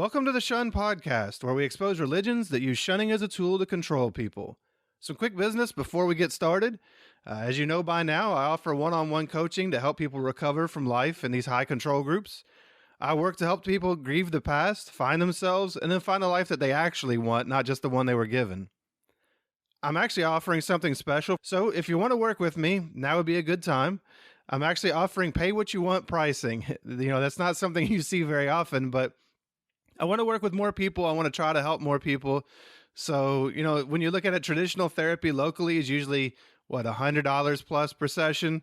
Welcome to the Shun podcast, where we expose religions that use shunning as a tool to control people. Some quick business before we get started. As you know by now, I offer one-on-one coaching to help people recover from life in these high control groups. I work to help people grieve the past, find themselves, and then find a life that they actually want, not just the one they were given. I'm actually offering something special, so if you want to work with me, now would be a good time. I'm actually offering pay what you want pricing. That's not something you see very often, but I want to work with more people. I want to try to help more people. So, when you look at it, traditional therapy locally is usually, $100 plus per session.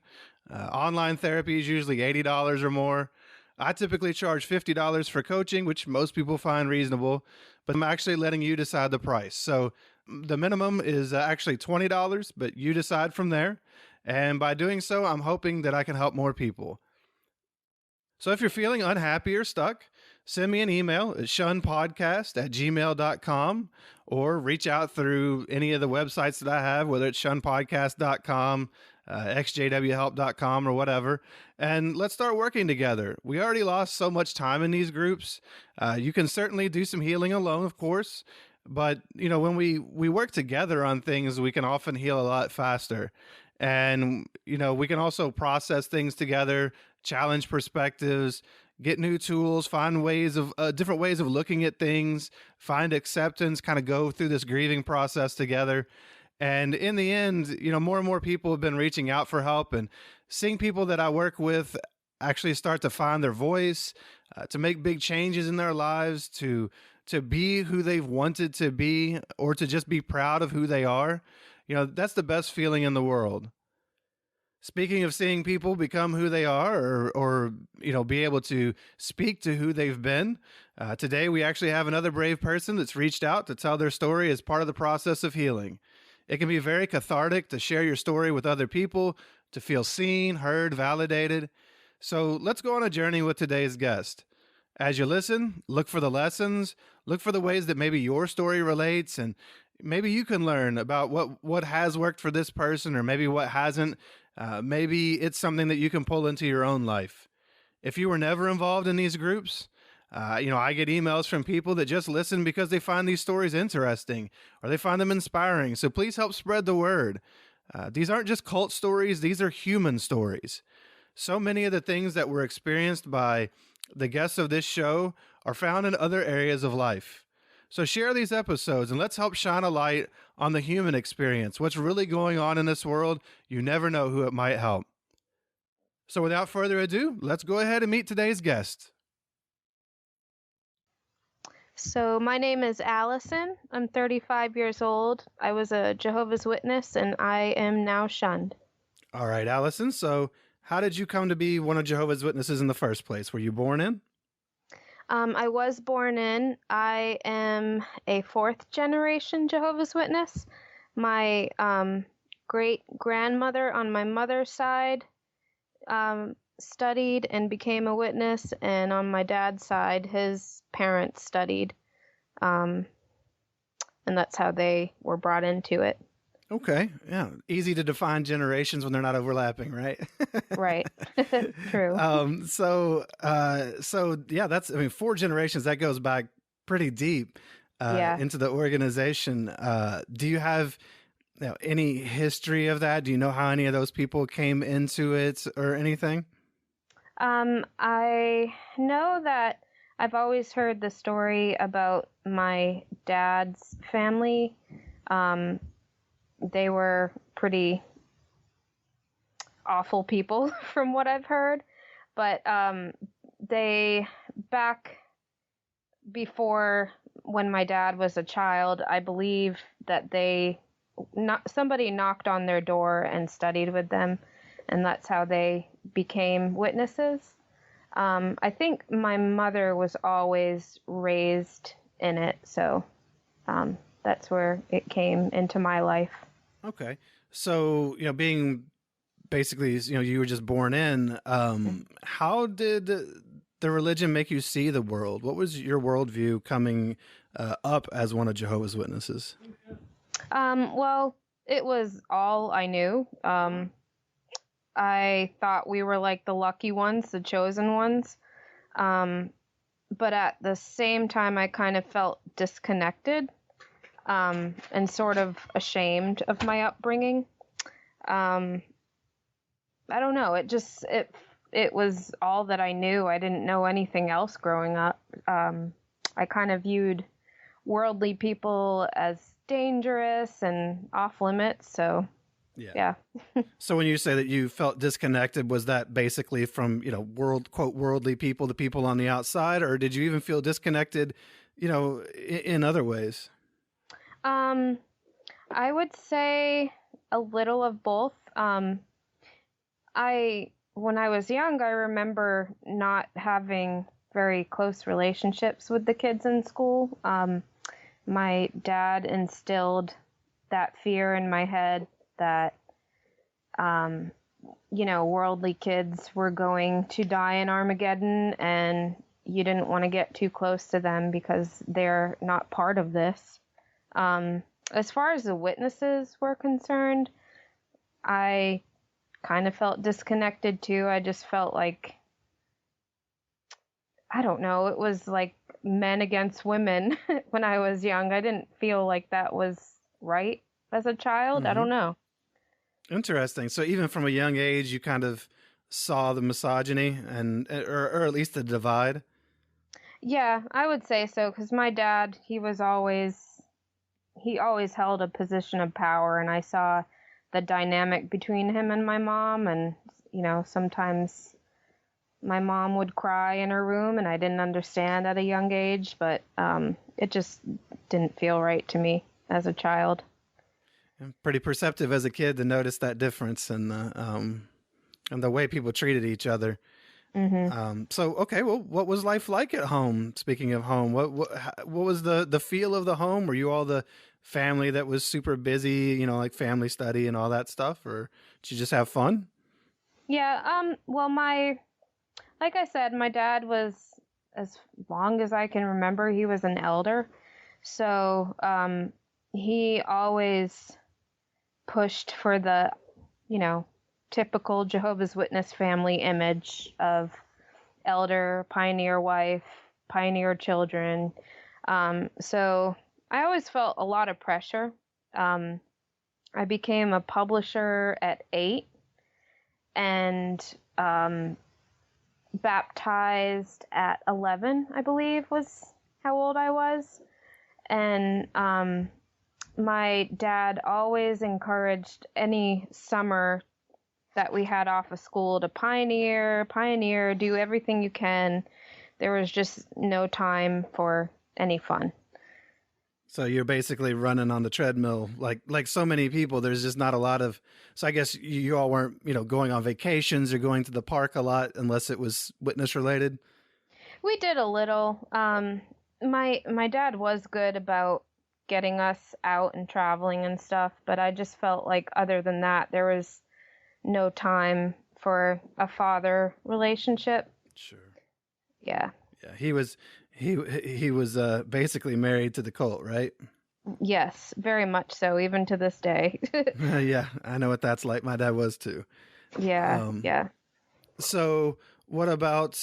Online therapy is usually $80 or more. I typically charge $50 for coaching, which most people find reasonable, but I'm actually letting you decide the price. So the minimum is actually $20, but you decide from there. And by doing so, I'm hoping that I can help more people. So if you're feeling unhappy or stuck, send me an email at shunnedpodcast@gmail.com or reach out through any of the websites that I have, whether it's shunnedpodcast.com, xjwhelp.com, or whatever. And let's start working together. We already lost so much time in these groups. You can certainly do some healing alone, of course. But, when we work together on things, we can often heal a lot faster. And, we can also process things together, challenge perspectives, get new tools, find ways of different ways of looking at things, find acceptance, kind of go through this grieving process together. And in the end, more and more people have been reaching out for help, and seeing people that I work with actually start to find their voice, to make big changes in their lives, to be who they've wanted to be, or to just be proud of who they are. That's the best feeling in the world. Speaking of seeing people become who they are, or be able to speak to who they've been, today we actually have another brave person that's reached out to tell their story as part of the process of healing. It can be very cathartic to share your story with other people, to feel seen, heard, validated. So let's go on a journey with today's guest. As you listen, look for the lessons, look for the ways that maybe your story relates, and maybe you can learn about what has worked for this person, or maybe what hasn't. Maybe it's something that you can pull into your own life. If you were never involved in these groups, I get emails from people that just listen because they find these stories interesting or they find them inspiring. So please help spread the word. These aren't just cult stories. These are human stories. So many of the things that were experienced by the guests of this show are found in other areas of life. So share these episodes and let's help shine a light on the human experience. What's really going on in this world? You never know who it might help. So without further ado, let's go ahead and meet today's guest. So my name is Allison. I'm 35 years old. I was a Jehovah's Witness, and I am now shunned. All right, Allison. So how did you come to be one of Jehovah's Witnesses in the first place? Were you born in? I was born in. I am a fourth generation Jehovah's Witness. My great grandmother on my mother's side studied and became a witness, and on my dad's side, his parents studied, and that's how they were brought into it. Okay, yeah, easy to define generations when they're not overlapping, right? Right. True. So yeah, 4 generations. That goes back pretty deep into the organization. Do you have any history of that? Do you know how any of those people came into it or anything? I know that I've always heard the story about my dad's family. They were pretty awful people from what I've heard, but they, back before when my dad was a child, I believe that somebody knocked on their door and studied with them, and that's how they became witnesses. I think my mother was always raised in it, so that's where it came into my life. Okay. So, being basically, you were just born in, how did the religion make you see the world? What was your worldview coming up as one of Jehovah's Witnesses? Well, it was all I knew. I thought we were like the lucky ones, the chosen ones. but at the same time, I kind of felt disconnected, and sort of ashamed of my upbringing. Um, I don't know. It was all that I knew. I didn't know anything else growing up. I kind of viewed worldly people as dangerous and off limits. So Yeah. yeah. So when you say that you felt disconnected, was that basically from, quote, worldly people, the people on the outside, or did you even feel disconnected, in other ways? Um, I would say a little of both. When I was young, I remember not having very close relationships with the kids in school. My dad instilled that fear in my head that, um, worldly kids were going to die in Armageddon, and you didn't want to get too close to them because they're not part of this. As far as the witnesses were concerned, I kind of felt disconnected too. I just felt like, I don't know, it was like men against women when I was young. I didn't feel like that was right as a child. I Hmm. don't know. Interesting. So even from a young age, you kind of saw the misogyny or at least the divide. Yeah, I would say so because my dad, he always held a position of power, and I saw the dynamic between him and my mom. And sometimes my mom would cry in her room, and I didn't understand at a young age, but it just didn't feel right to me as a child. And pretty perceptive as a kid to notice that difference and the way people treated each other. Hmm. So okay, well, what was life like at home? Speaking of home, what was the feel of the home? Were you all the family that was super busy, like family study and all that stuff, or did you just have fun? Yeah, well, like I said, my dad was, as long as I can remember, he was an elder. So, he always pushed for the, you know, typical Jehovah's Witness family image of elder, pioneer wife, pioneer children. So I always felt a lot of pressure. Um, I became a publisher at 8, and baptized at 11, I believe was how old I was. And my dad always encouraged any summer that we had off of school to pioneer, do everything you can. There was just no time for any fun. So you're basically running on the treadmill, like so many people. There's just not a lot of. So I guess you all weren't, going on vacations or going to the park a lot unless it was witness related. We did a little. My dad was good about getting us out and traveling and stuff, but I just felt like other than that, there was no time for a father relationship. Sure. Yeah. Yeah, he was basically married to the cult, right? Yes, very much so, even to this day. Yeah, I know what that's like. My dad was too. Yeah, Um, yeah. so what about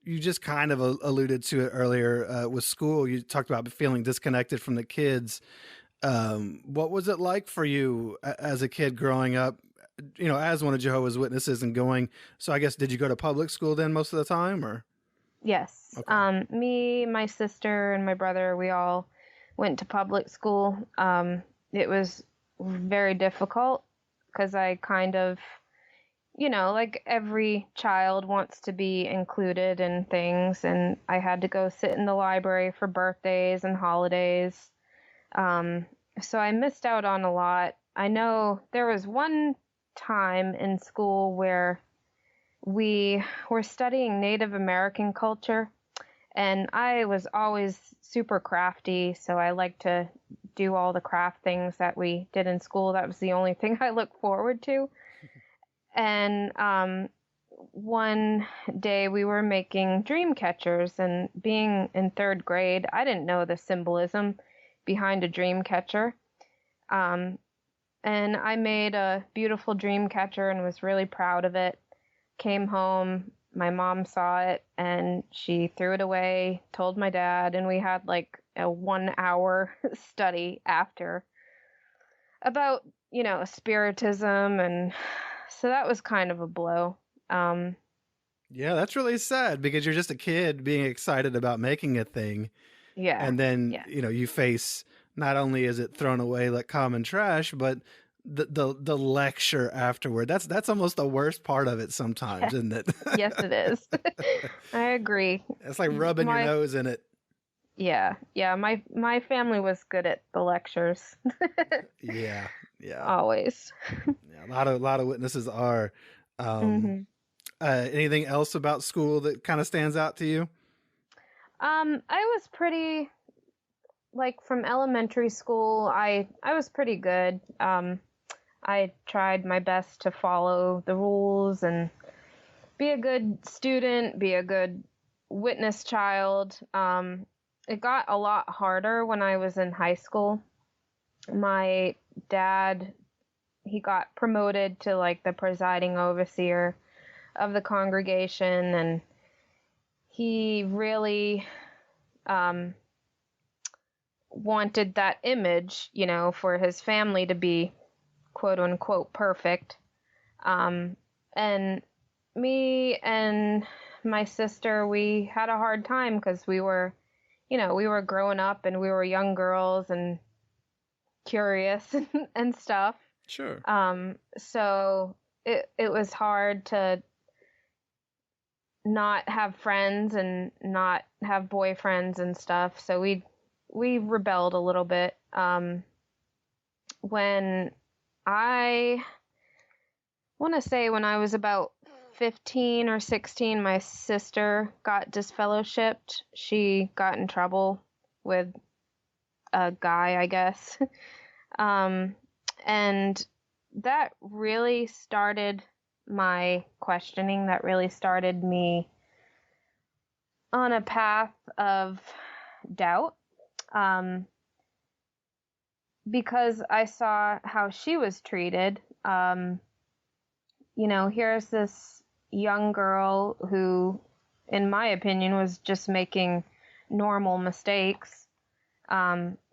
you just kind of alluded to it earlier with school. You talked about feeling disconnected from the kids. What was it like for you as a kid growing up, as one of Jehovah's Witnesses and going? So I guess, did you go to public school then most of the time, or? Yes. Okay. Me, my sister, and my brother, we all went to public school. It was very difficult because I kind of, like every child wants to be included in things, and I had to go sit in the library for birthdays and holidays. Um, so I missed out on a lot. I know there was one time in school where we were studying Native American culture, and I was always super crafty, so I liked to do all the craft things that we did in school. That was the only thing I looked forward to. And one day we were making dream catchers, and being in 3rd grade, I didn't know the symbolism behind a dream catcher. Um, and I made a beautiful dream catcher and was really proud of it. Came home, my mom saw it and she threw it away, told my dad, and we had like a 1 hour study after about, spiritism. And so that was kind of a blow. Yeah, that's really sad because you're just a kid being excited about making a thing. Yeah. And then, Yeah. you face, not only is it thrown away like common trash, but the lecture afterward. That's almost the worst part of it sometimes, isn't it? Yes, it is. I agree. It's like rubbing your nose in it. Yeah. Yeah. My family was good at the lectures. Yeah. Yeah. Always. Yeah. A lot of witnesses are. Mhm. Anything else about school that kind of stands out to you? I was pretty, like, from elementary school, I was pretty good. I tried my best to follow the rules and be a good student, be a good witness child. It got a lot harder when I was in high school. My dad, he got promoted to like the presiding overseer of the congregation, and he really wanted that image, for his family to be quote unquote perfect. And me and my sister, we had a hard time because we were growing up and we were young girls and curious and stuff. Sure. So it was hard to not have friends and not have boyfriends and stuff. So we rebelled a little bit. When I want to say when I was about 15 or 16, my sister got disfellowshipped. She got in trouble with a guy, I guess. And that really started my questioning. That really started me on a path of doubt. Because I saw how she was treated. Here's this young girl who, in my opinion, was just making normal mistakes.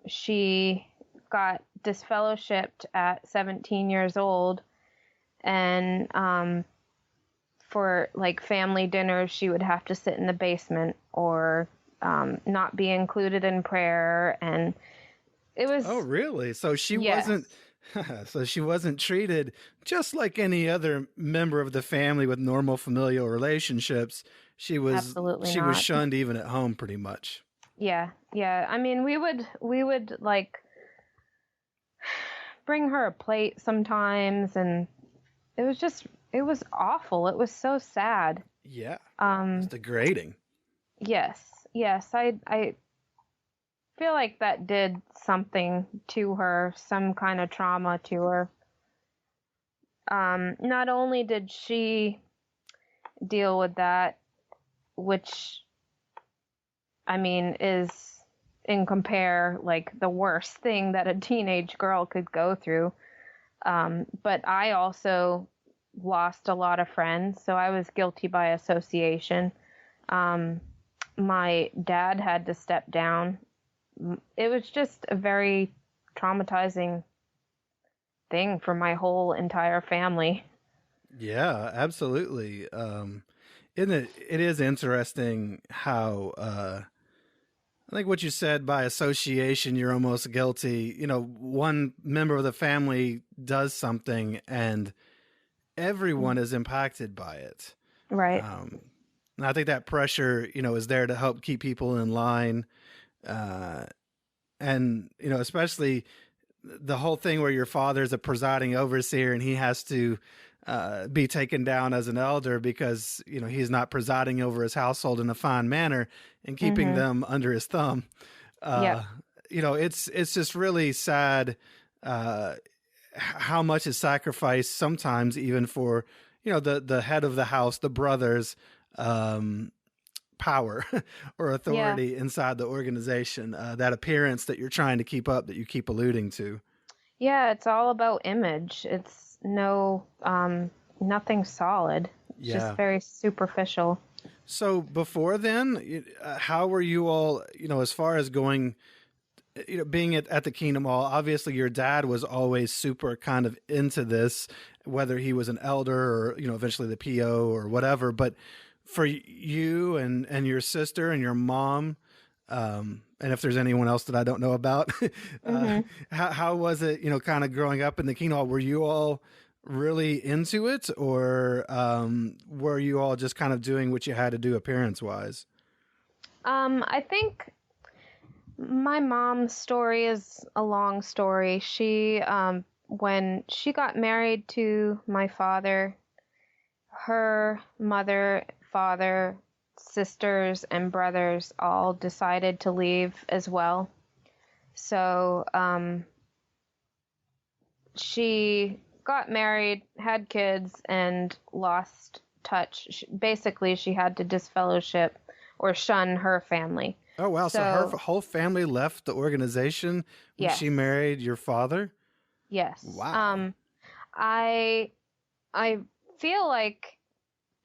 She got disfellowshipped at 17 years old, and for like family dinners, she would have to sit in the basement or not be included in prayer. And it was... Oh, really? So she Yes. wasn't so she wasn't treated just like any other member of the family with normal familial relationships. She was Absolutely she was not. shunned even at home pretty much. Yeah. I mean, we would like bring her a plate sometimes, and it was awful. It was so sad. Yeah. It's degrading. Yes. I feel like that did something to her, some kind of trauma to her. Not only did she deal with that, which, I mean, is in compare like the worst thing that a teenage girl could go through, but I also lost a lot of friends, so I was guilty by association. My dad had to step down. It was just a very traumatizing thing for my whole entire family. Yeah, absolutely. Isn't it is interesting how I think what you said, by association you're almost guilty. One member of the family does something and everyone is impacted by it. Right. And I think that pressure, is there to help keep people in line. And, especially the whole thing where your father's a presiding overseer and he has to be taken down as an elder because, he's not presiding over his household in a fine manner and keeping them under his thumb. Yep. It's just really sad how much is sacrificed sometimes even for, the head of the house, the brothers, power or authority inside the organization, that appearance that you're trying to keep up that you keep alluding to. Yeah, it's all about image. It's nothing solid. It's just Yeah. very superficial. So before then, how were you all, as far as going, being at the Kingdom Hall? Obviously, your dad was always super kind of into this, whether he was an elder or, eventually the PO or whatever. But for you and your sister and your mom, and if there's anyone else that I don't know about, uh, Hmm. how was it, kind of growing up in the Kingdom Hall? Were you all really into it, or were you all just kind of doing what you had to do appearance wise? I think my mom's story is a long story. When she got married to my father, her mother, father, sisters, and brothers all decided to leave as well. So, she got married, had kids, and lost touch. Basically, she had to disfellowship or shun her family. Oh wow! So her So, whole family left the organization when yes, she married your father. yes. Wow. I I feel like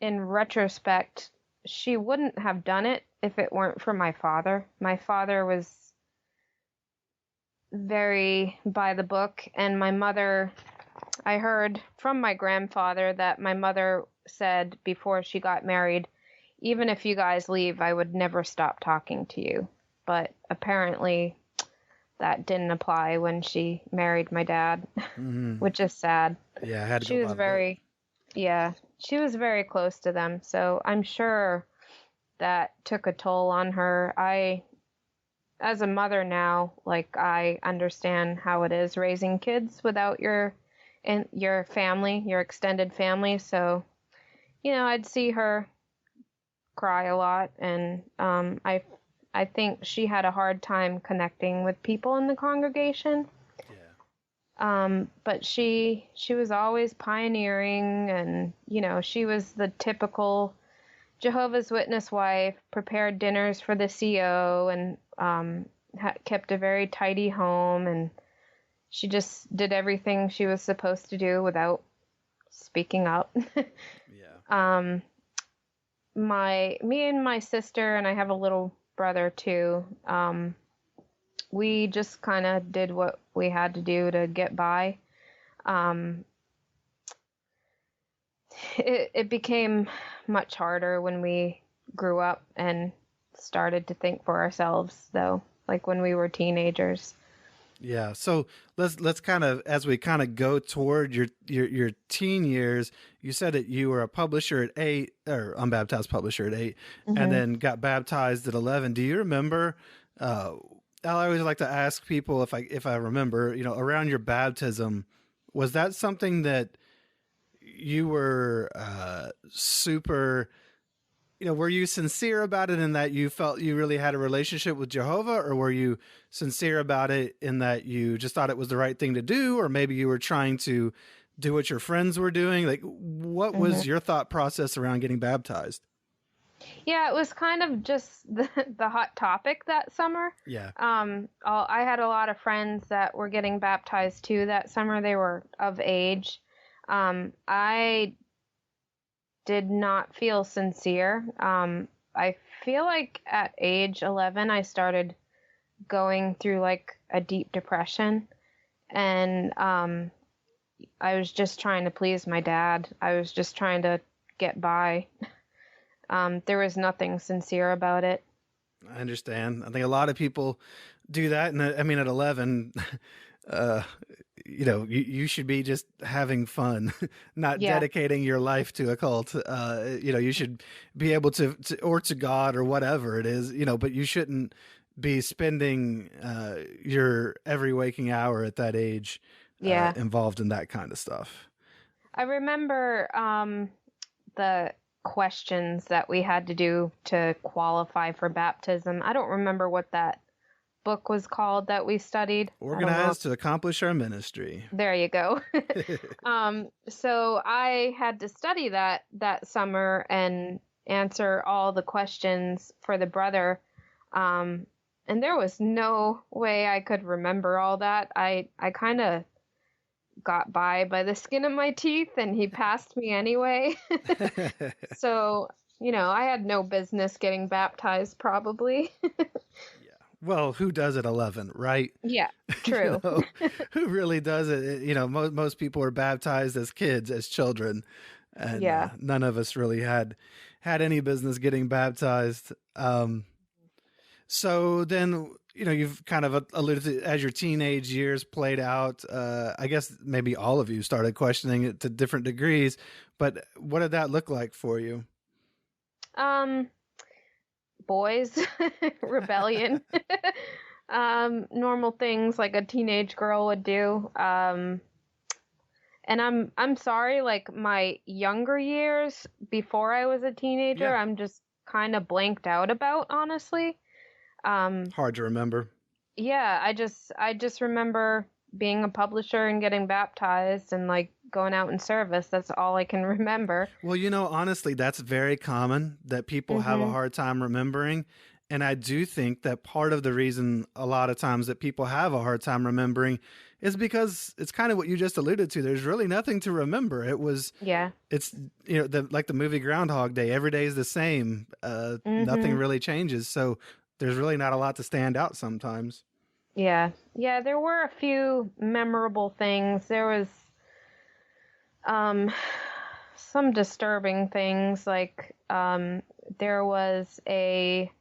in retrospect, she wouldn't have done it if it weren't for my father. My father was very by the book, and my mother, I heard from my grandfather that my mother said before she got married, even if you guys leave, I would never stop talking to you. But apparently that didn't apply when she married my dad, Hmm. which is sad. Yeah, I had to She go was by the book. very, yeah, she was very close to them. So I'm sure that took a toll on her. As a mother now, like I understand how it is raising kids without your family, your extended family. So, I'd see her cry a lot, and I think she had a hard time connecting with people in the congregation. Yeah. But she was always pioneering, and she was the typical Jehovah's Witness wife, prepared dinners for the CO, and kept a very tidy home, and she just did everything she was supposed to do without speaking up. Yeah. um, me and my sister, and I have a little brother too. We just kind of did what we had to do to get by. Um, it became much harder when we grew up and started to think for ourselves, though, like when we were teenagers. Yeah. So let's kind of, as we kind of go toward your teen years, you said that you were a publisher at 8, or unbaptized publisher at 8, and Hmm. then got baptized at 11. Do you remember? Uh, I always like to ask people if I remember, around your baptism, was that something that you were super, were you sincere about it in that you felt you really had a relationship with Jehovah, or were you sincere about it in that you just thought it was the right thing to do, or maybe you were trying to do what your friends were doing? Like, what Hmm. was your thought process around getting baptized? Yeah, it was kind of just the hot topic that summer. Yeah. I had a lot of friends that were getting baptized too that summer. They were of age. I did not feel sincere. I feel like at age 11, I started going through like a deep depression, and I was just trying to please my dad. I was just trying to get by. There was nothing sincere about it. I understand. I think a lot of people do that. And I mean, at 11, uh, you should be just having fun, not Yeah, dedicating your life to a cult. You should be able or to God or whatever it is, but you shouldn't be spending your every waking hour at that age yeah. involved in that kind of stuff. I remember the questions that we had to do to qualify for baptism. I don't remember what that book was called that we studied. I don't know. Organized to accomplish our ministry. There you go. So I had to study that summer and answer all the questions for the brother. And there was no way I could remember all that. I kind of got by the skin of my teeth, and he passed me anyway. So, I had no business getting baptized, probably. Yeah. Well, who does at 11, right? Yeah, true. Who really does it? Most people are baptized as kids, as children, and Yeah. none of us really had any business getting baptized. So then, you've kind of alluded to as your teenage years played out. I guess maybe all of you started questioning it to different degrees, but what did that look like for you? Um, Boys, rebellion, normal things like a teenage girl would do. And I'm sorry, like my younger years before I was a teenager, Yeah, I'm just kind of blanked out about, honestly. Um, hard to remember. yeah, I just remember being a publisher and getting baptized and like going out in service. That's all I can remember. Well, honestly, that's very common that people have a Mhm. hard time remembering. And I do think that part of the reason a lot of times that people have a hard time remembering is because it's kind of what you just alluded to. There's really nothing to remember. Yeah. It's, like the movie Groundhog Day, every day is the same. Nothing Mhm. really changes. So there's really not a lot to stand out sometimes. Yeah. Yeah, there were a few memorable things. There was um some disturbing things, like there was a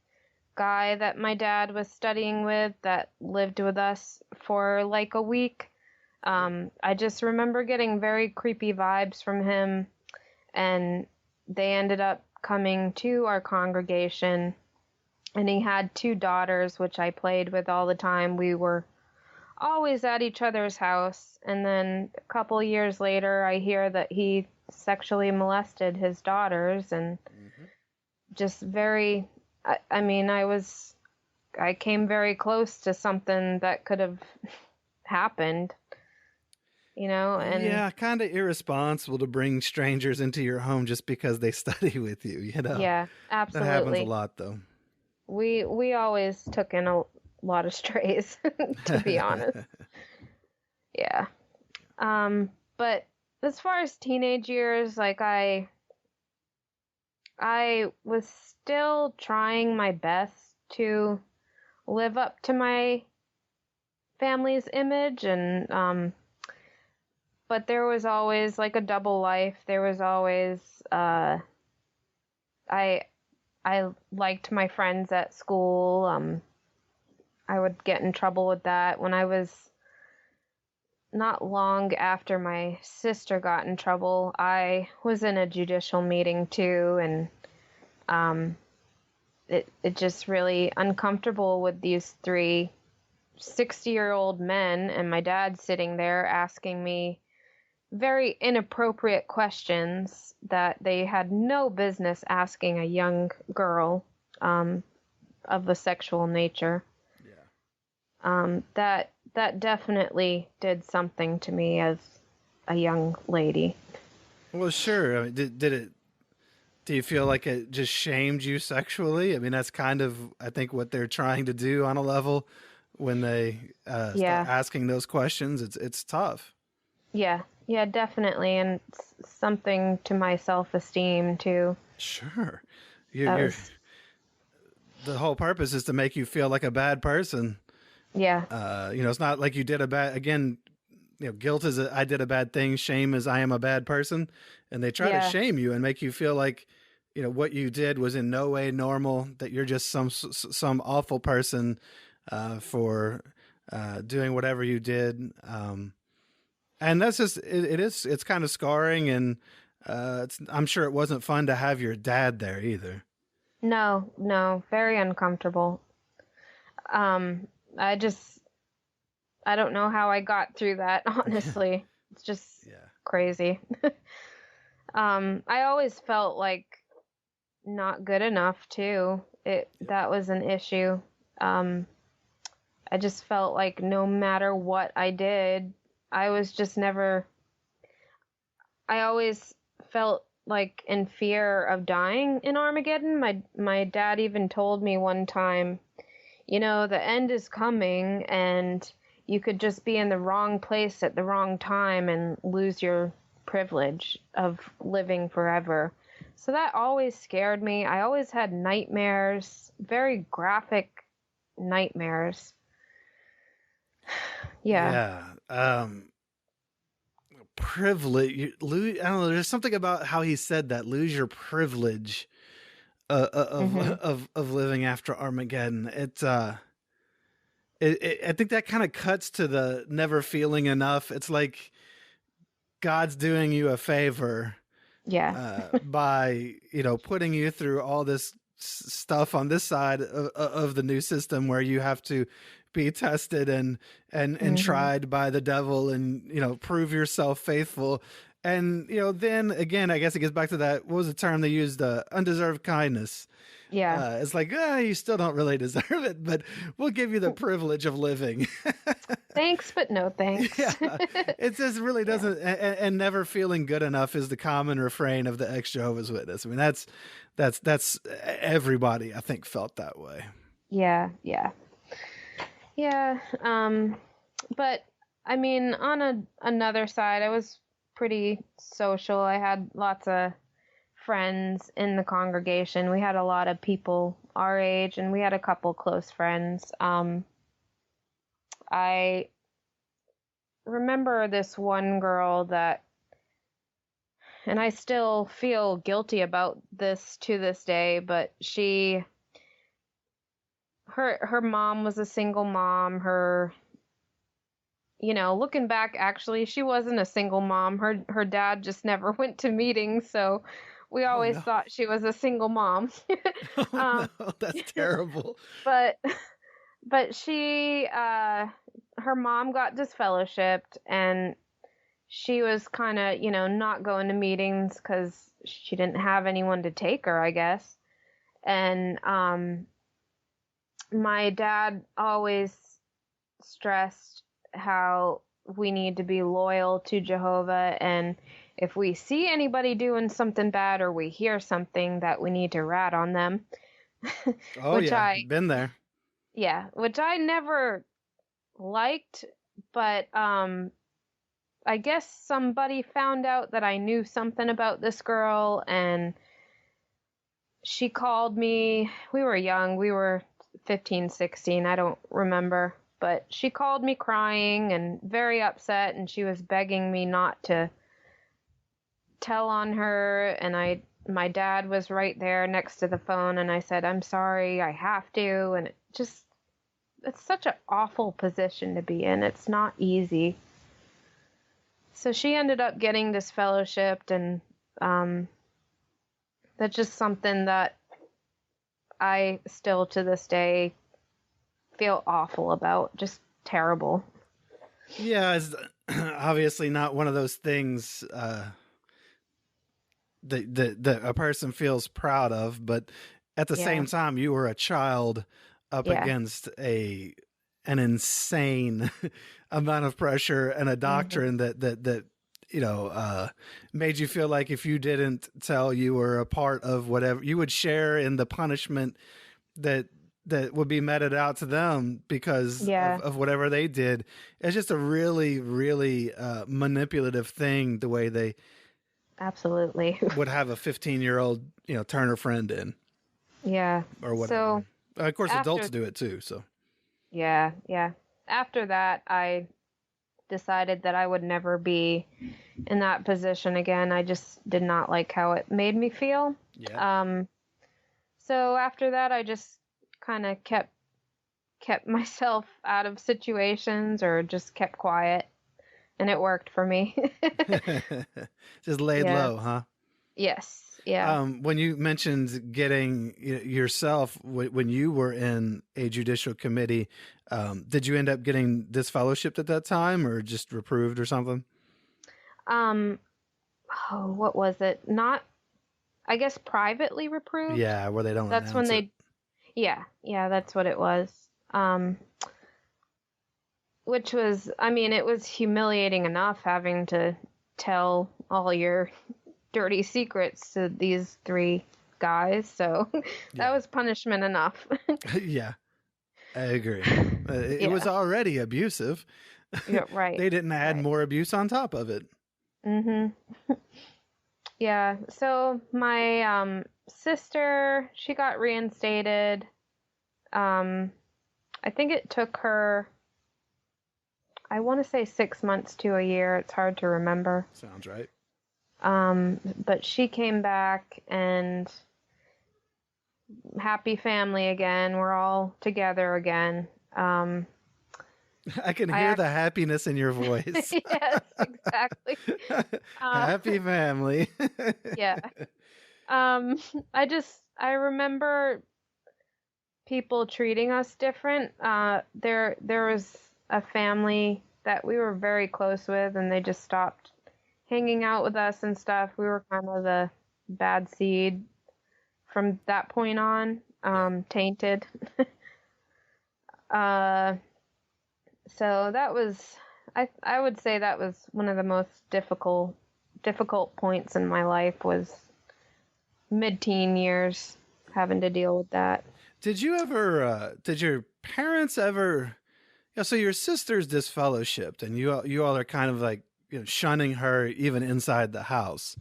guy that my dad was studying with that lived with us for like a week. I just remember getting very creepy vibes from him, and they ended up coming to our congregation, and he had two daughters, which I played with all the time. We were always at each other's house, and then a couple years later, I hear that he sexually molested his daughters, and Hmm. just very, I mean, I came very close to something that could have happened, and Yeah, kind of irresponsible to bring strangers into your home just because they study with you. yeah, That happens a absolutely. lot, though. We always took in a lot of strays, to be honest. Yeah. But as far as teenage years, like I was still trying my best to live up to my family's image, and but there was always like a double life. There was always I I liked my friends at school. I would get in trouble with that when I was not long after my sister got in trouble. I was in a judicial meeting too, and um it just really uncomfortable with these three 60-year-old men and my dad sitting there asking me very inappropriate questions that they had no business asking a young girl, um, of a sexual nature. Yeah. That definitely did something to me as a young lady. Well, sure. I mean, did it? Do you feel like it just shamed you sexually? I mean, that's kind of, I think, what they're trying to do on a level when they start Yeah, asking those questions. It's tough. yeah, definitely, and something to my self-esteem too. Sure. That You're was, the whole purpose is to make you feel like a bad person. yeah, It's not like you did a bad. Again, guilt is I did a bad thing. Shame is I am a bad person, and they try to yeah, shame you and make you feel like what you did was in no way normal. That you're just some awful person for doing whatever you did. And that's just it's kind of scarring, and I'm sure it wasn't fun to have your dad there either. no, no, very uncomfortable. Um, I just, I don't know how I got through that, Yeah, honestly. It's just yeah, crazy. I always felt like not good enough too. yep. That was an issue. Um, I just felt like no matter what I did, I was just never, I always felt like in fear of dying in Armageddon. My dad even told me one time, the end is coming, and you could just be in the wrong place at the wrong time and lose your privilege of living forever. So that always scared me. I always had nightmares, very graphic nightmares. Yeah. Yeah. Privilege. Lose, I don't know. There's something about how he said that. Lose your privilege of living after Armageddon. I think that kind of cuts to the never feeling enough. It's like God's doing you a favor, Yeah. by putting you through all this stuff on this side of the new system where you have to be tested and tried by the devil and prove yourself faithful. And then again, I guess it gets back to that, what was the term they used, undeserved kindness. Yeah. It's like, you still don't really deserve it, but we'll give you the privilege of living. Thanks, but no thanks. Yeah, it just really doesn't. And never feeling good enough is the common refrain of the ex-Jehovah's Witness. I mean, that's everybody, I think, felt that way. Yeah. But I mean, on another side, I was pretty social. I had lots of friends in the congregation. We had a lot of people our age, and we had a couple close friends. I remember this one girl that, and I still feel guilty about this to this day, but her mom was a single mom. Looking back, actually, she wasn't a single mom. Her dad just never went to meetings, so we always thought she was a single mom. No, that's terrible. But she, her mom got disfellowshipped, and she was kind of, not going to meetings because she didn't have anyone to take her, I guess. And my dad always stressed how we need to be loyal to Jehovah, and if we see anybody doing something bad or we hear something, that we need to rat on them. Oh, been there. Yeah, which I never liked, but I guess somebody found out that I knew something about this girl, and she called me. We were young. We were 15, 16. I don't remember. But she called me crying and very upset, and she was begging me not to tell on her. And my dad was right there next to the phone, and I said, I'm sorry, I have to. And it's such an awful position to be in. It's not easy. So she ended up getting disfellowshipped, and that's just something that I still to this day feel awful about. Just terrible. Yeah, it's obviously not one of those things that a person feels proud of, but at the same time, you were a child up against an insane amount of pressure and a doctrine that made you feel like if you didn't tell, you were a part of whatever, you would share in the punishment that would be meted out to them because of whatever they did. It's just a really, really manipulative thing, the way they absolutely would have a 15-year-old, turn her friend in. Yeah. Or whatever. So, of course, adults do it too. So. Yeah. After that, I decided that I would never be in that position again. I just did not like how it made me feel. Yeah. So after that, I just kind of kept myself out of situations, or just kept quiet, and it worked for me. Just laid low, huh? Yes. Yeah. When you mentioned getting yourself, when you were in a judicial committee, did you end up getting disfellowshipped at that time, or just reproved or something? What was it? Not, I guess, privately reproved. Yeah, where they don't. That's when they. Yeah, that's what it was. Which was, I mean, it was humiliating enough having to tell all your dirty secrets to these 3 guys. So that was punishment enough. Yeah. I agree. It was Yeah. already abusive. Yeah, right. They didn't add Right. more abuse on top of it. Mhm. Yeah. So my sister, she got reinstated. Um I think it took her, I want to say 6 months to a year. It's hard to remember. Sounds right. But she came back and happy family again. We're all together again. Um, I can I hear the actually, happiness in your voice. yes, exactly. Uh, Happy family. yeah. Um, I remember people treating us different. There was a family that we were very close with, and they just stopped hanging out with us and stuff. We were kind of the bad seed from that point on, Yeah. tainted. Uh, so that was, I would say that was one of the most difficult points in my life was mid-teen years having to deal with that. Did you ever? Did your parents ever? Yeah. So your sister's disfellowshipped, and you all are kind of like shunning her even inside the house.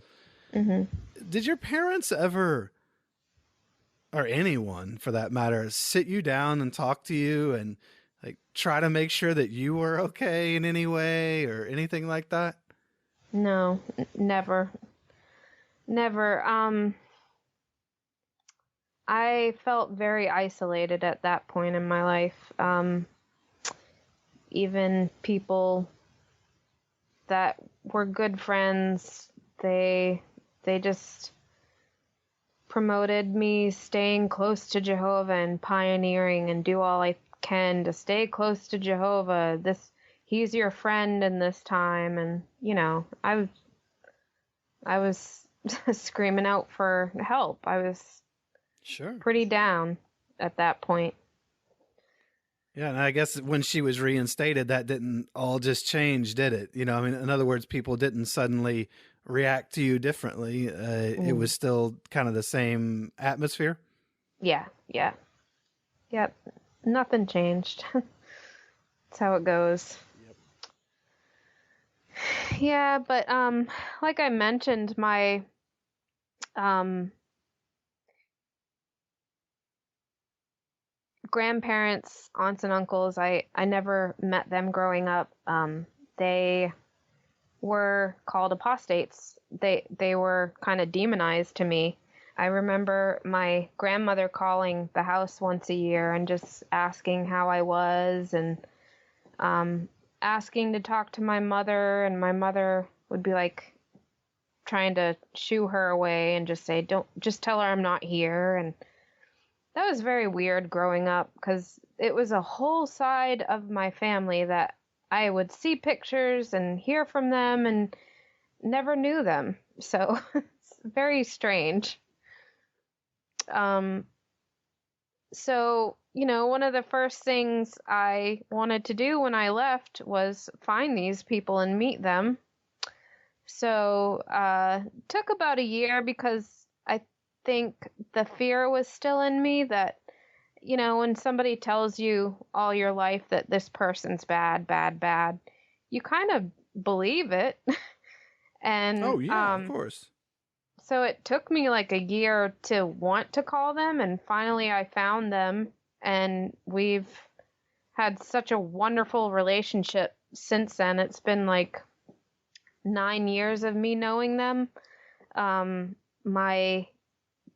Hmm. Did your parents ever, or anyone for that matter, sit you down and talk to you and like try to make sure that you were okay in any way or anything like that? No, never, never. I felt very isolated at that point in my life. Even people that were good friends, they they just promoted me staying close to Jehovah and pioneering and do all I can to stay close to Jehovah. He's your friend in this time, and I was screaming out for help. I was Sure. pretty down at that point. Yeah, and I guess when she was reinstated, that didn't all just change, did it? I mean, in other words, people didn't suddenly react to you differently. It Mm. was still kind of the same atmosphere. Yeah, yeah, yep. Nothing changed. That's how it goes. Yep. Yeah, but like I mentioned, my um grandparents, aunts and uncles, I never met them growing up. They were called apostates. They were kind of demonized to me. I remember my grandmother calling the house once a year and just asking how I was, and um, asking to talk to my mother, and my mother would be like trying to shoo her away and just say, "Don't, just tell her I'm not here." And that was very weird growing up because it was a whole side of my family that I would see pictures and hear from them and never knew them. So it's very strange. Um, so, one of the first things I wanted to do when I left was find these people and meet them. So, took about a year because I think the fear was still in me that, when somebody tells you all your life that this person's bad, bad, bad, you kind of believe it. And Oh yeah, of course. so it took me like a year to want to call them, and finally I found them, and we've had such a wonderful relationship since then. It's been like 9 years of me knowing them. My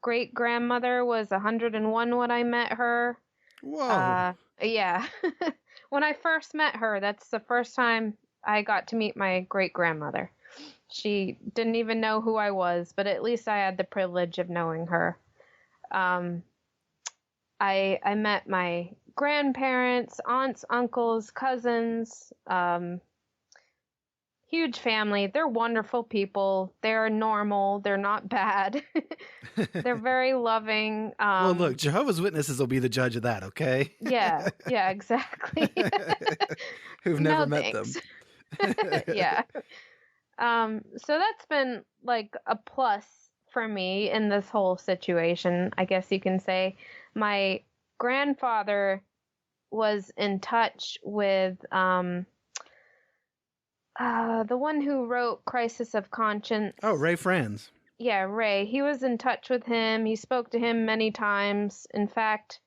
great grandmother was 101 when I met her. Whoa. Uh, yeah. When I first met her, that's the first time I got to meet my great grandmother. She didn't even know who I was, but at least I had the privilege of knowing her. Um, I met my grandparents, aunts, uncles, cousins, huge family. They're wonderful people. They're normal. They're not bad. They're very loving. Well, look, Jehovah's Witnesses will be the judge of that, okay? Yeah, yeah, exactly. Who've never No met them. thanks. Yeah. So that's been like a plus for me in this whole situation, I guess you can say. My grandfather was in touch with the one who wrote Crisis of Conscience. Oh, Ray Franz. Yeah, Ray. He was in touch with him. He spoke to him many times. In fact,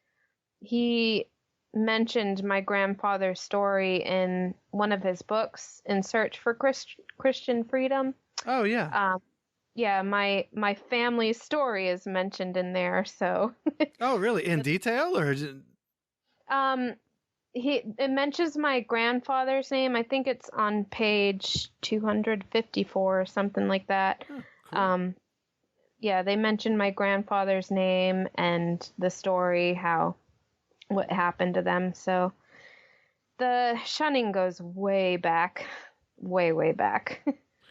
he mentioned my grandfather's story in one of his books, In Search for Christian Freedom. Oh, yeah. Yeah, my family's story is mentioned in there. So. Oh, really? In detail, or It mentions my grandfather's name. I think it's on page 254 or something like that. Oh, cool. Yeah, they mention my grandfather's name and the story, what happened to them. So the shunning goes way back, way back.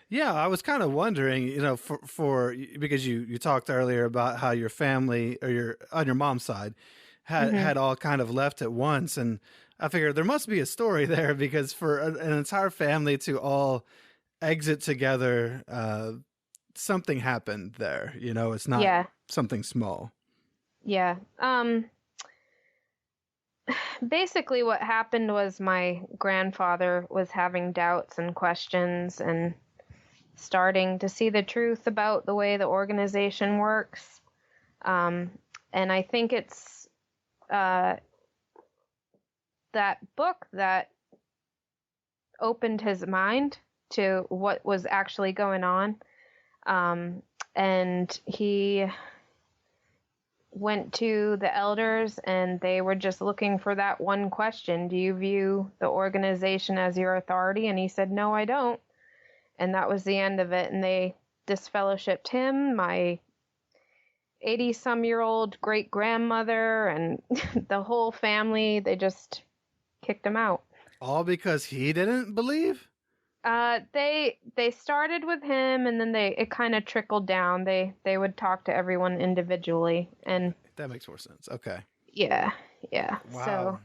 Yeah, I was kind of wondering, for because you talked earlier about how your family or on your mom's side had all kind of left at once, and I figured there must be a story there because for an entire family to all exit together, something happened there. It's not something small. Yeah. Basically what happened was my grandfather was having doubts and questions and starting to see the truth about the way the organization works. And I think it's that book that opened his mind to what was actually going on. And he went to the elders and they were just looking for that one question. Do you view the organization as your authority? And he said, no, I don't. And that was the end of it. And they disfellowshipped him, my 80-some-year-old great-grandmother, and the whole family. They just kicked him out. All because he didn't believe? They started with him, and then it kind of trickled down. They would talk to everyone individually, and that makes more sense. Okay. Yeah. Wow. So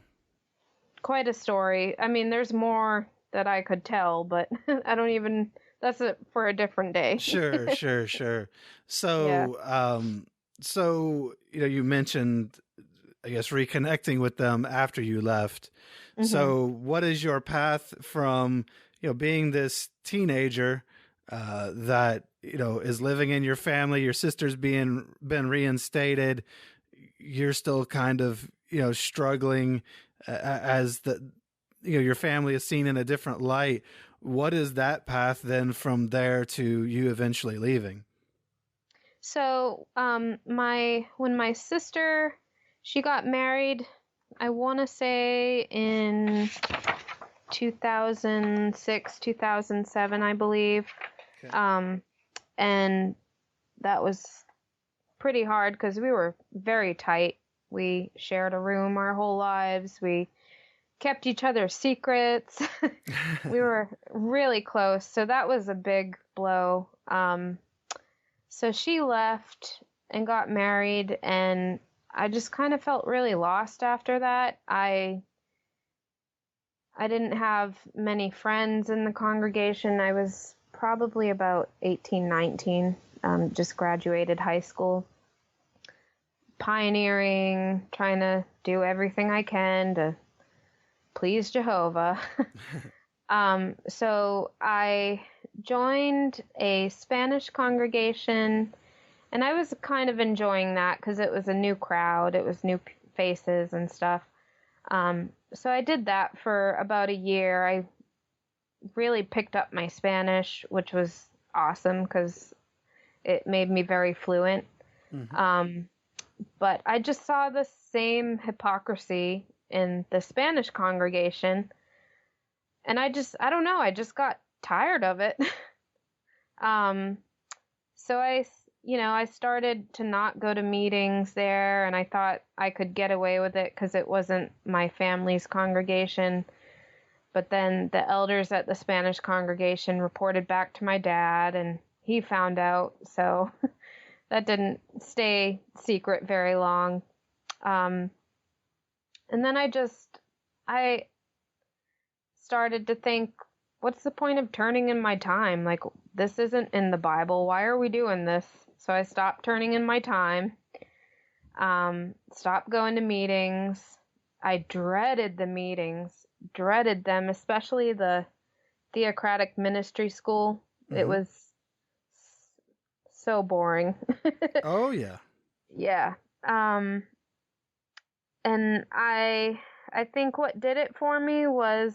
quite a story. I mean, there's more that I could tell, but I don't even. That's it for a different day. Sure. So, yeah. So you mentioned, I guess, reconnecting with them after you left. Mm-hmm. So, what is your path from being this teenager that is living in your family, your sister's been reinstated, you're still kind of struggling as your family is seen in a different light. What is that path then from there to you eventually leaving? So, when my sister, she got married, I want to say in 2006, 2007, I believe. Okay. And that was pretty hard because we were very tight. We shared a room our whole lives. We kept each other's secrets. We were really close. So that was a big blow. So she left and got married, and I just kind of felt really lost after that. I didn't have many friends in the congregation. I was probably about 18, 19, just graduated high school, pioneering, trying to do everything I can to please Jehovah. So I joined a Spanish congregation, and I was kind of enjoying that because it was a new crowd. It was new faces and stuff. So I did that for about a year. I really picked up my Spanish, which was awesome because it made me very fluent. Mm-hmm. But I just saw the same hypocrisy in the Spanish congregation. And I don't know, I just got tired of it. So I started to not go to meetings there, and I thought I could get away with it because it wasn't my family's congregation. But then the elders at the Spanish congregation reported back to my dad, and he found out, so that didn't stay secret very long. And then I started to think, what's the point of turning in my time? Like, this isn't in the Bible. Why are we doing this? So I stopped turning in my time, stopped going to meetings. I dreaded the meetings, dreaded them, especially the theocratic ministry school. It was so boring. Oh, yeah. Yeah. And I think what did it for me was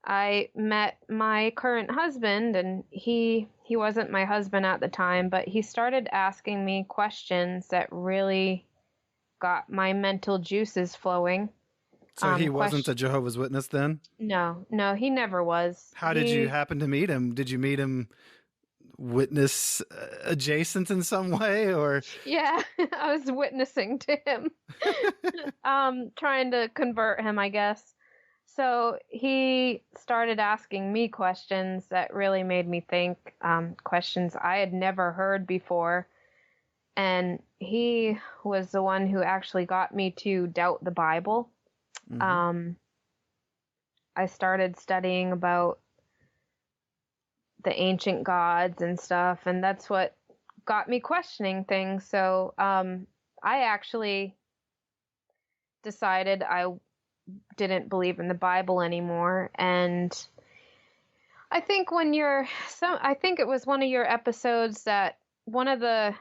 I met my current husband, and he wasn't my husband at the time, but he started asking me questions that really got my mental juices flowing. So he wasn't a Jehovah's Witness then? No, he never was. How did you happen to meet him? Did you meet him witness adjacent in some way, or? Yeah, I was witnessing to him. Trying to convert him, I guess. So he started asking me questions that really made me think, questions I had never heard before. And he was the one who actually got me to doubt the Bible. I started studying about the ancient gods and stuff, and that's what got me questioning things. So I actually decided I didn't believe in the Bible anymore. And I think I think it was one of your episodes that one of the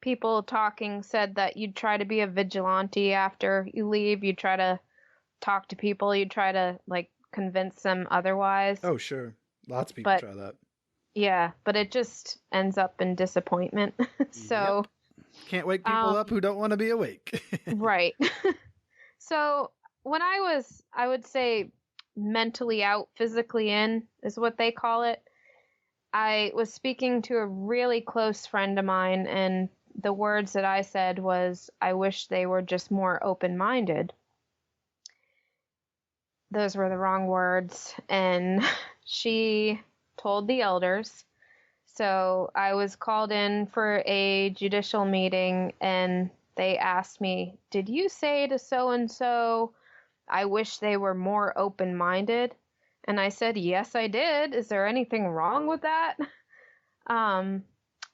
people talking said that you'd try to be a vigilante after you leave. You try to talk to people. You try to like convince them otherwise. Oh, sure. Lots of people try that. Yeah, but it just ends up in disappointment. So can't wake people up who don't want to be awake. Right. So when I would say mentally out, physically in is what they call it. I was speaking to a really close friend of mine, and the words that I said was, I wish they were just more open-minded. Those were the wrong words, and she told the elders. So I was called in for a judicial meeting, and they asked me, did you say to so-and-so, I wish they were more open-minded? And I said, yes, I did. Is there anything wrong with that?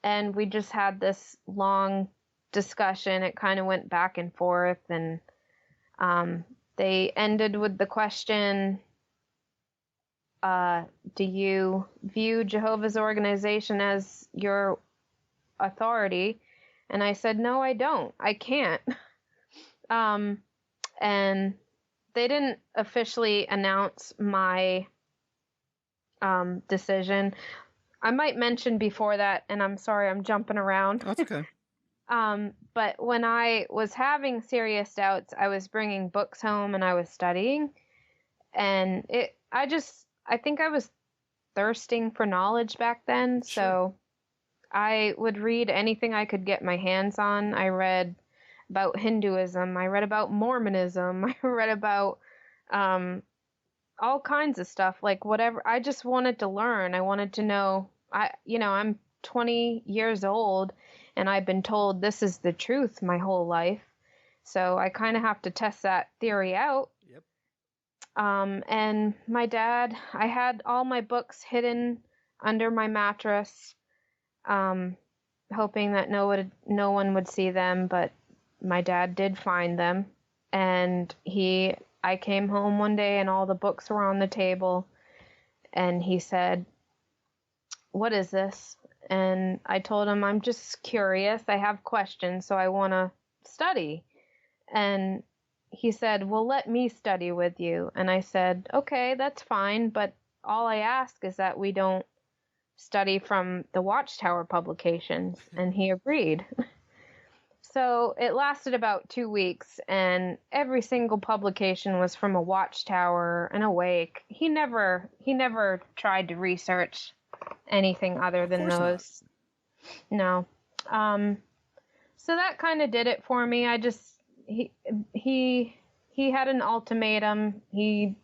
And we just had this long discussion. It kind of went back and forth, and they ended with the question, do you view Jehovah's organization as your authority? And I said, no, I don't. I can't. And they didn't officially announce my decision. I might mention before that, and I'm sorry, I'm jumping around. That's okay. But when I was having serious doubts, I was bringing books home and I was studying. And I think I was thirsting for knowledge back then. Sure. So I would read anything I could get my hands on. I read about Hinduism. I read about Mormonism. I read about all kinds of stuff, like whatever. I just wanted to learn. I wanted to know. I'm 20 years old, and I've been told this is the truth my whole life. So I kind of have to test that theory out. Yep. And my dad, I had all my books hidden under my mattress, hoping that no one would see them, but my dad did find them. And I came home one day and all the books were on the table, and he said, what is this? And I told him, I'm just curious. I have questions, so I want to study. And he said, well, let me study with you. And I said, okay, that's fine, but all I ask is that we don't study from the Watchtower publications. And he agreed. So it lasted about 2 weeks, and every single publication was from a Watchtower and Awake. He never tried to research anything other than those. Not. No. So that kind of did it for me. He had an ultimatum. He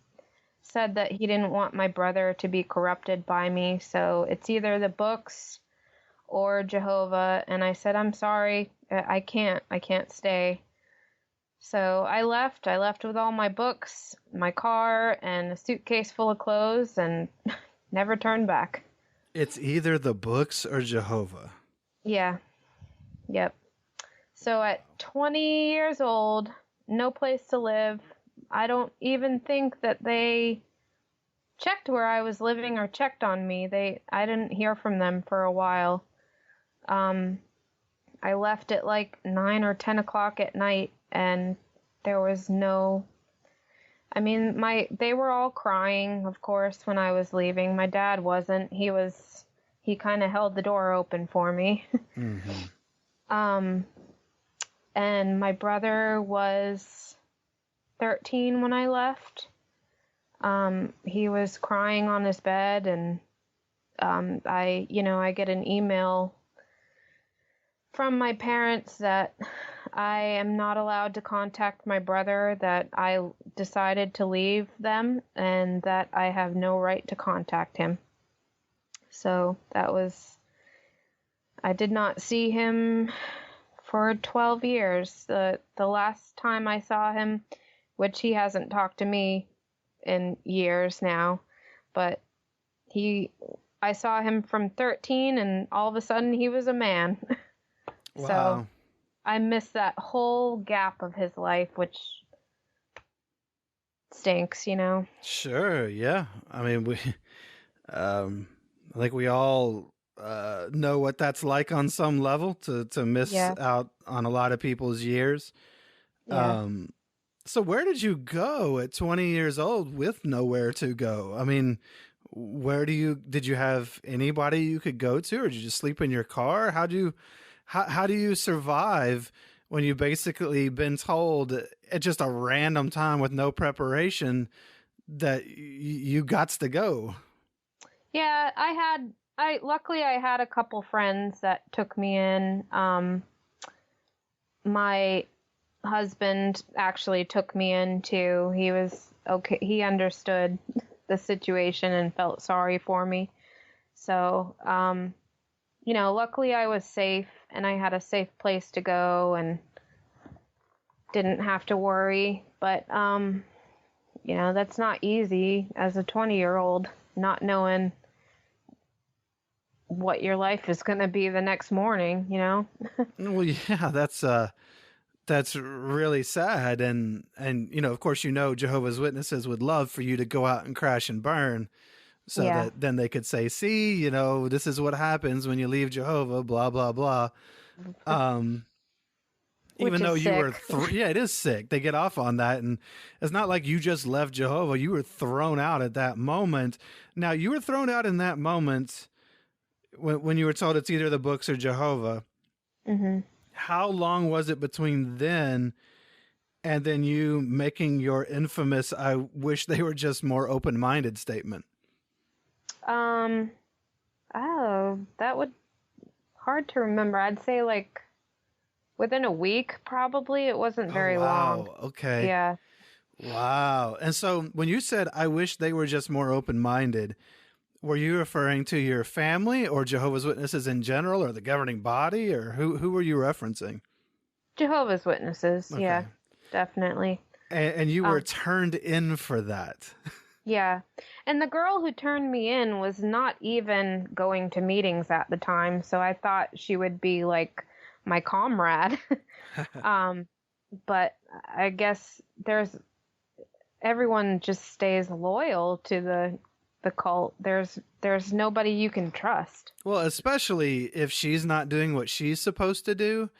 said that he didn't want my brother to be corrupted by me. So it's either the books or Jehovah. And I said, I'm sorry. I can't stay. So I left with all my books, my car, and a suitcase full of clothes, and never turned back. It's either the books or Jehovah. Yeah. Yep. So at 20 years old, no place to live. I don't even think that they checked where I was living or checked on me. I didn't hear from them for a while. I left at like 9 or 10 o'clock at night, and there was no, I mean, they were all crying, of course, when I was leaving. My dad wasn't. He kind of held the door open for me. Mm-hmm. And my brother was 13 when I left. He was crying on his bed, and I get an email from my parents that I am not allowed to contact my brother, that I decided to leave them, and that I have no right to contact him. So I did not see him for 12 years. The last time I saw him, which he hasn't talked to me in years now, but I saw him from 13, and all of a sudden he was a man. Wow. So I missed that whole gap of his life, which stinks, Sure. Yeah. I mean, I think we all know what that's like on some level to miss Yeah. out on a lot of people's years. Yeah. So where did you go at 20 years old with nowhere to go? I mean, did you have anybody you could go to, or did you just sleep in your car? How do you survive when you basically been told at just a random time with no preparation that you gots to go? Yeah, luckily I had a couple friends that took me in. My husband actually took me in too. He was okay. He understood the situation and felt sorry for me. So, luckily I was safe, and I had a safe place to go and didn't have to worry. But, that's not easy as a 20-year-old, not knowing what your life is going to be the next morning, Well, yeah, that's really sad. And, of course, Jehovah's Witnesses would love for you to go out and crash and burn so Yeah. that then they could say, see, this is what happens when you leave Jehovah, blah, blah, blah. Even though you were, yeah, it is sick. They get off on that. And it's not like you just left Jehovah. You were thrown out at that moment. Now, you were thrown out in that moment when you were told it's either the books or Jehovah. Mm-hmm. How long was it between then and then you making your infamous, I wish they were just more open-minded statement? That would hard to remember. I'd say like within a week, probably. It wasn't very long. Okay. Yeah. Wow. And so when you said, I wish they were just more open-minded, were you referring to your family or Jehovah's Witnesses in general, or the governing body, or who were you referencing? Jehovah's Witnesses. Okay. Yeah, definitely. And you were turned in for that. Yeah. And the girl who turned me in was not even going to meetings at the time, so I thought she would be like my comrade. But I guess everyone just stays loyal to the cult. There's nobody you can trust. Well, especially if she's not doing what she's supposed to do,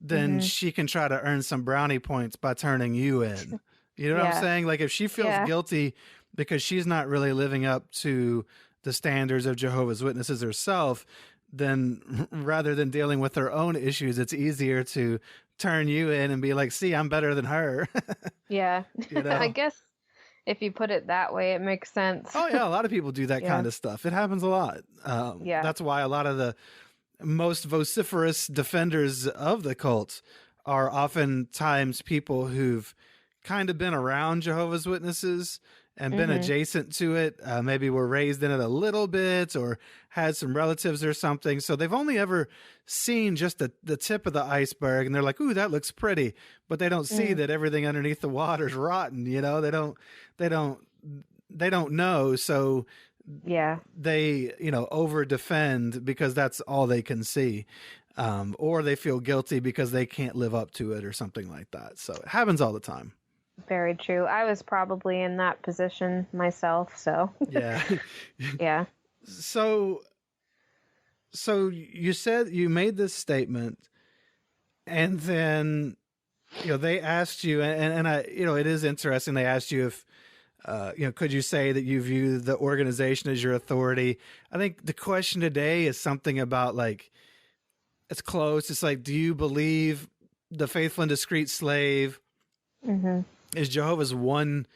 then she can try to earn some brownie points by turning you in. You know what I'm saying? Like if she feels guilty because she's not really living up to the standards of Jehovah's Witnesses herself, then rather than dealing with her own issues, it's easier to turn you in and be like, see, I'm better than her. Yeah. I guess if you put it that way, it makes sense. Oh, yeah. A lot of people do that kind of stuff. It happens a lot. That's why a lot of the most vociferous defenders of the cult are oftentimes people who've kind of been around Jehovah's Witnesses and been adjacent to it. Maybe were raised in it a little bit or had some relatives or something. So they've only ever seen just the tip of the iceberg, and they're like, ooh, that looks pretty. But they don't see that everything underneath the water is rotten. They don't know. So Yeah. they, over defend because that's all they can see. Or they feel guilty because they can't live up to it or something like that. So it happens all the time. Very true. I was probably in that position myself, so Yeah. yeah. So, you said you made this statement, and then, they asked you, and I, it is interesting. They asked you if, could you say that you view the organization as your authority? I think the question today is something about like, it's close. It's like, do you believe the faithful and discreet slave Mhm. is Jehovah's one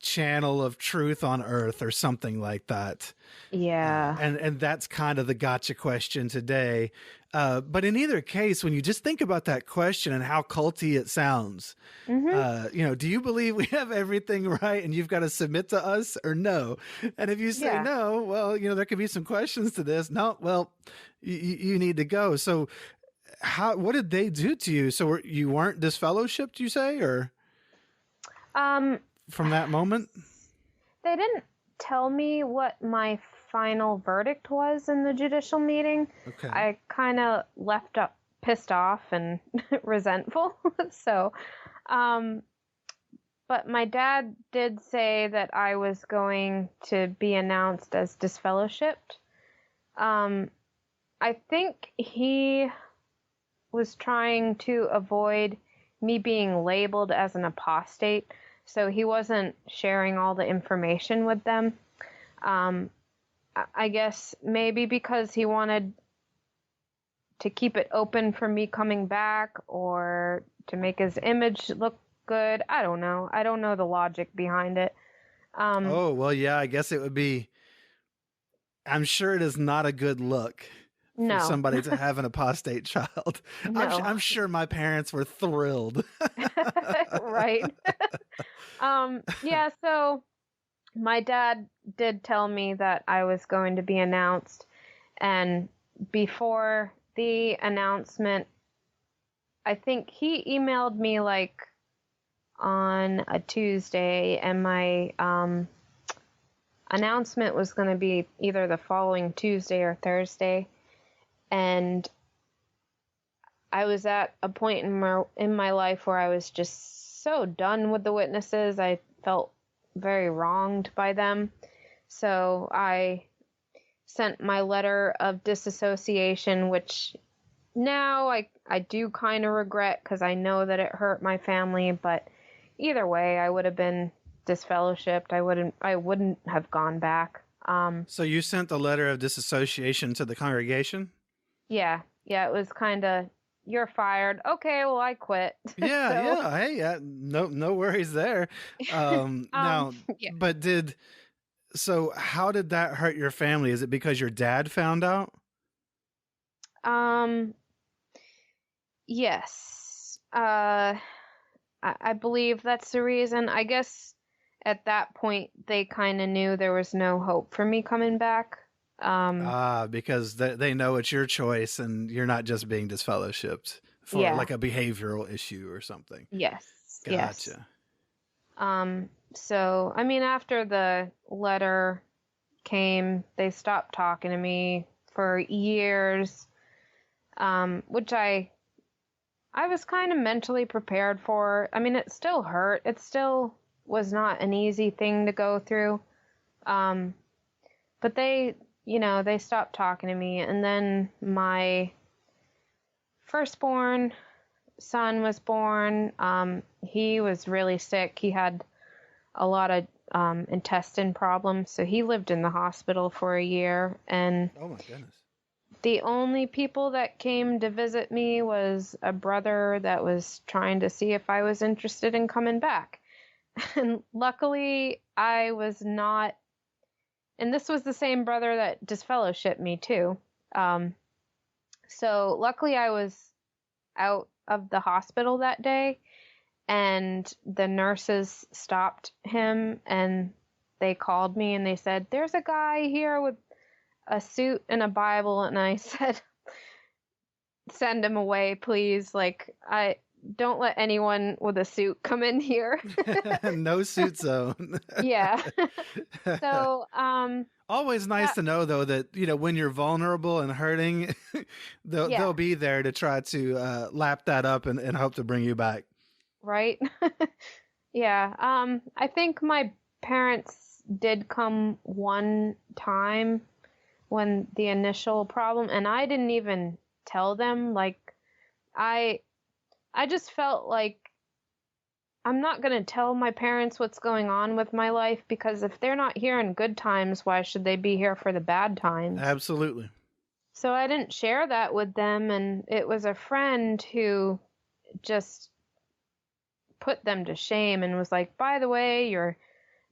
channel of truth on earth or something like that? Yeah. And that's kind of the gotcha question today. But in either case, when you just think about that question and how culty it sounds, do you believe we have everything right and you've got to submit to us, or no? And if you say Yeah. no, well, there could be some questions to this. No, well, you need to go. So what did they do to you? So you weren't disfellowshipped, you say, or Um, from that moment? they didn't tell me what my final verdict was in the judicial meeting. Okay. I kind of left up pissed off and resentful. So, but my dad did say that I was going to be announced as disfellowshipped. I think he was trying to avoid me being labeled as an apostate, so he wasn't sharing all the information with them. I guess maybe because he wanted to keep it open for me coming back, or to make his image look good. I don't know. I don't know the logic behind it. Oh, well, yeah, I guess it would be. I'm sure it is not a good look for No. somebody to have an apostate child. No. I'm sure my parents were thrilled. Right. Yeah, so my dad did tell me that I was going to be announced, and before the announcement, I think he emailed me like on a Tuesday, and my announcement was going to be either the following Tuesday or Thursday. And I was at a point in my life where I was just so done with the witnesses. I felt very wronged by them. So I sent my letter of disassociation, which now I do kind of regret because I know that it hurt my family. But either way, I would have been disfellowshipped. I wouldn't have gone back. So you sent the letter of disassociation to the congregation? Yeah, it was kind of, you're fired. Okay, well, I quit. Yeah, So, yeah. Hey, yeah, no worries there. Now, yeah. but so how did that hurt your family? Is it because your dad found out? Yes. I believe that's the reason. I guess at that point they kind of knew there was no hope for me coming back. Because they know it's your choice and you're not just being disfellowshipped for Yeah. like a behavioral issue or something. Yes. Gotcha. Yes. So, I mean, after the letter came, they stopped talking to me for years, which I was kind of mentally prepared for. I mean, it still hurt. It still was not an easy thing to go through. But they stopped talking to me. And then my firstborn son was born. He was really sick. He had a lot of intestine problems. So he lived in the hospital for a year. And Oh my goodness. the only people that came to visit me was a brother that was trying to see if I was interested in coming back. And luckily, I was not. And this was the same brother that disfellowshipped me, too. So luckily, I was out of the hospital that day, and the nurses stopped him, and they called me, and they said, "There's a guy here with a suit and a Bible." And I said, "Send him away, please." Like, don't let anyone with a suit come in here. No suit zone. Yeah. So, Always nice that, to know, though, that when you're vulnerable and hurting, they'll yeah, be there to try to lap that up and hope to bring you back. right. Yeah. I think my parents did come one time when the initial problem, and I didn't even tell them. Like, I I just felt like I'm not going to tell my parents what's going on with my life, because if they're not here in good times, why should they be here for the bad times? Absolutely. So I didn't share that with them, and it was a friend who just put them to shame and was like, by the way, your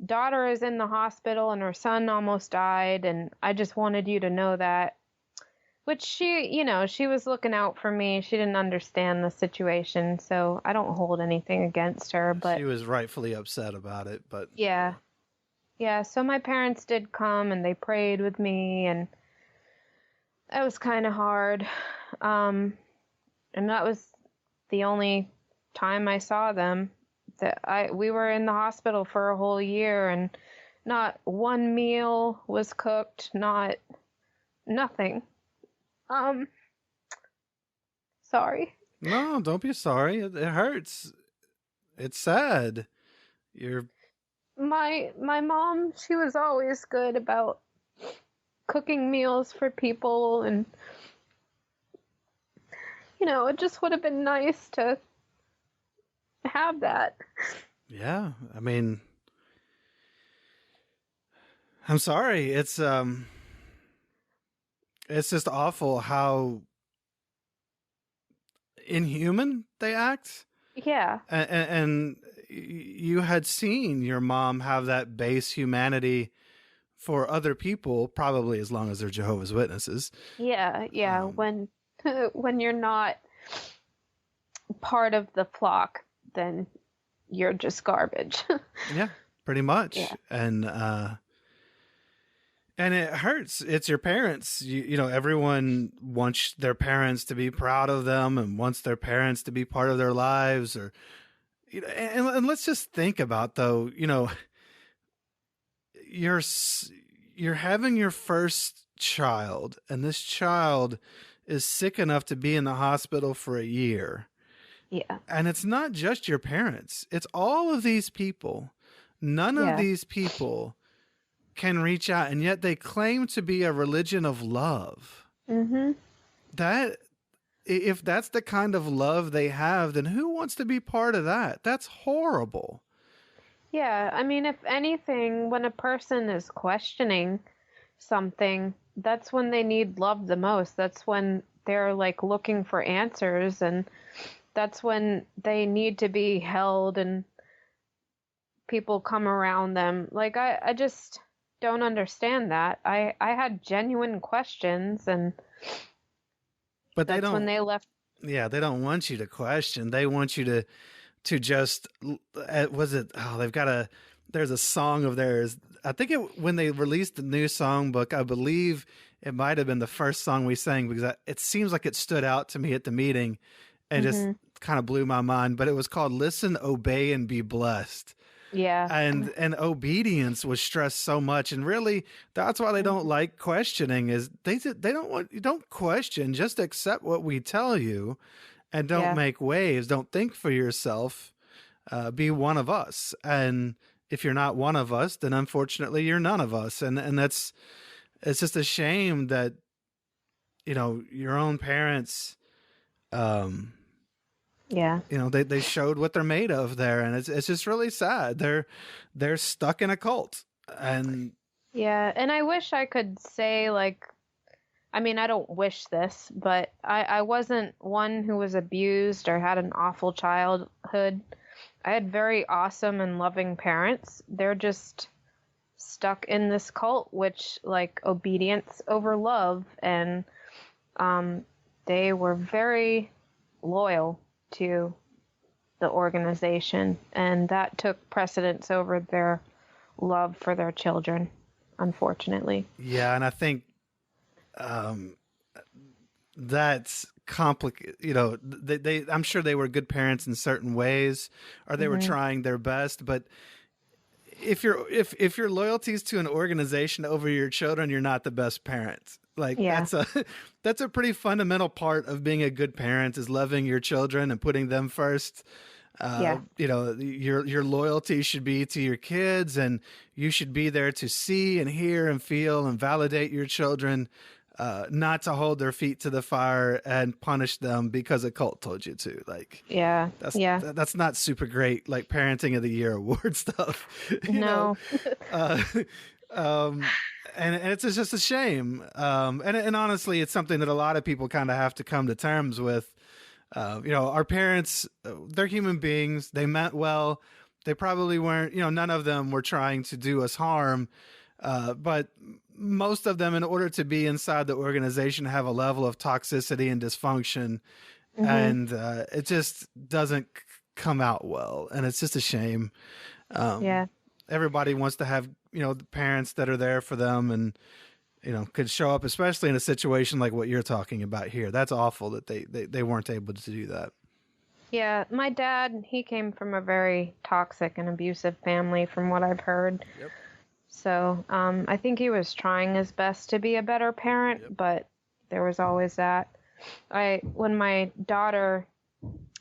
daughter is in the hospital and her son almost died, and I just wanted you to know that. Which she was looking out for me. She didn't understand the situation, so I don't hold anything against her. But She was rightfully upset about it, but yeah, yeah. So my parents did come and they prayed with me, and that was kind of hard. And that was the only time I saw them. We were in the hospital for a whole year, and not one meal was cooked, nothing. Sorry. no, don't be sorry. It hurts. It's sad. You're My mom, she was always good about cooking meals for people, and it just would have been nice to have that. Yeah. I mean, I'm sorry. It's just awful how inhuman they act. Yeah. And you had seen your mom have that base humanity for other people, probably as long as they're Jehovah's Witnesses. Yeah, yeah. Um, When you're not part of the flock, then you're just garbage. yeah, pretty much. Yeah. And it hurts. It's your parents. Everyone wants their parents to be proud of them and wants their parents to be part of their lives. Or, and let's just think about, though, you're having your first child, and this child is sick enough to be in the hospital for a year. Yeah. And it's not just your parents. It's all of these people. None of Yeah. these people can reach out, and yet they claim to be a religion of love. Mhm. That, if that's the kind of love they have, then who wants to be part of that? That's horrible. Yeah, I mean, if anything, when a person is questioning something, that's when they need love the most. That's when they're like looking for answers, and that's when they need to be held and people come around them. Like, I just don't understand that. I had genuine questions, and But they that's when don't. they left. Yeah, they don't want you to question. They want you to just, was it, oh, they've got there's a song of theirs. I think when they released the new songbook, I believe it might have been the first song we sang, because it seems like it stood out to me at the meeting and just kind of blew my mind. But it was called "Listen, Obey, and Be Blessed." Yeah. And obedience was stressed so much, and really that's why they don't like questioning. Is they don't want you, don't question, just accept what we tell you, and don't make waves. Don't think for yourself. Be one of us. And if you're not one of us, then unfortunately you're none of us. And it's just a shame that your own parents they showed what they're made of there, and it's just really sad. They're stuck in a cult. And Yeah, and I wish I could say, like, I mean, I don't wish this, but I wasn't one who was abused or had an awful childhood. I had very awesome and loving parents. They're just stuck in this cult, which, like, obedience over love, and they were very loyal to the organization, and that took precedence over their love for their children, unfortunately. yeah, and I think that's complicated. They I'm sure they were good parents in certain ways, or they were trying their best. But if your loyalty is to an organization over your children, you're not the best parent. Like Yeah. that's a pretty fundamental part of being a good parent, is loving your children and putting them first. Yeah. Your loyalty should be to your kids, and you should be there to see and hear and feel and validate your children, not to hold their feet to the fire and punish them because a cult told you to. Like, Yeah. that's not super great, like parenting of the year award stuff. No. And it's just a shame. And honestly, it's something that a lot of people kind of have to come to terms with. Our parents, they're human beings. They meant well. They probably weren't, none of them were trying to do us harm. But most of them, in order to be inside the organization, have a level of toxicity and dysfunction. And it just doesn't come out well. And it's just a shame. Yeah. Everybody wants to have, the parents that are there for them and, could show up, especially in a situation like what you're talking about here. That's awful that they weren't able to do that. Yeah, my dad, he came from a very toxic and abusive family from what I've heard. Yep. So I think he was trying his best to be a better parent, but there was always that. When my daughter,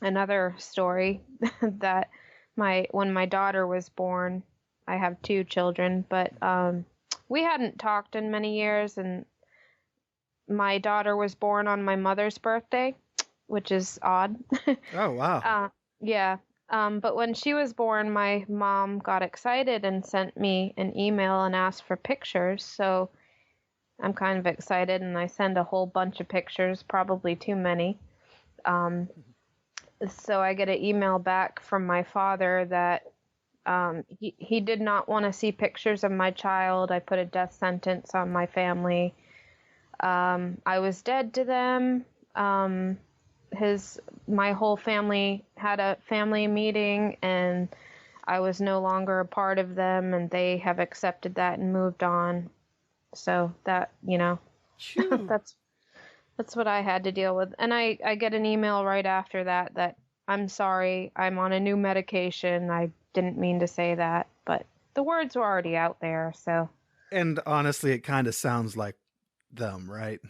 another story that when my daughter was born, I have 2 children, but we hadn't talked in many years, and my daughter was born on my mother's birthday, which is odd. Oh, wow. Yeah. But when she was born, my mom got excited and sent me an email and asked for pictures. So I'm kind of excited, and I send a whole bunch of pictures, probably too many. So I get an email back from my father that he did not want to see pictures of my child. I put a death sentence on my family. I was dead to them. My whole family had a family meeting, and I was no longer a part of them, and they have accepted that and moved on. So that, that's what I had to deal with. And I get an email right after that I'm sorry, I'm on a new medication. I didn't mean to say that, but the words were already out there. So. And honestly, it kind of sounds like them, right?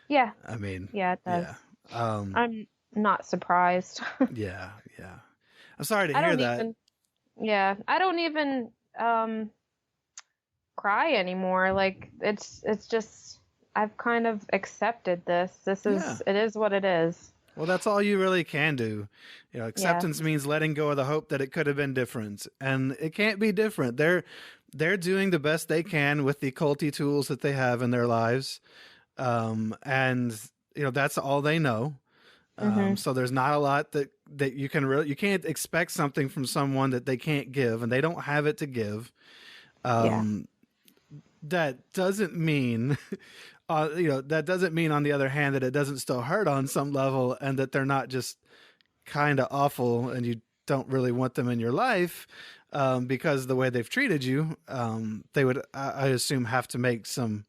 Yeah. I mean, yeah, it does. Yeah. I'm not surprised. Yeah. I'm sorry to hear that. I don't even cry anymore. Like it's just, I've kind of accepted this. It is what it is. Well, that's all you really can do. Acceptance means letting go of the hope that it could have been different, and it can't be different. They're doing the best they can with the culty tools that they have in their lives. And that's all they know. So there's not a lot that you can't expect something from someone that they can't give, and they don't have it to give. That doesn't mean, on the other hand, that it doesn't still hurt on some level, and that they're not just kind of awful and you don't really want them in your life, because of the way they've treated you. They would, I assume, have to make some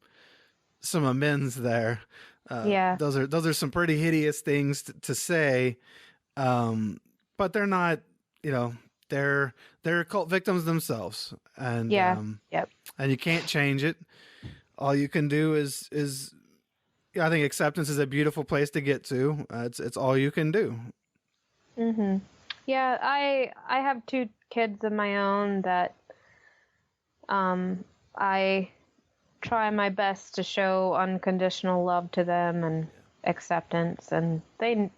amends there. Those are some pretty hideous things to say, but they're not, they're cult victims themselves, and and you can't change it. All you can do is I think acceptance is a beautiful place to get to. It's all you can do. Yeah, I have 2 kids of my own that I try my best to show unconditional love to them and acceptance, and they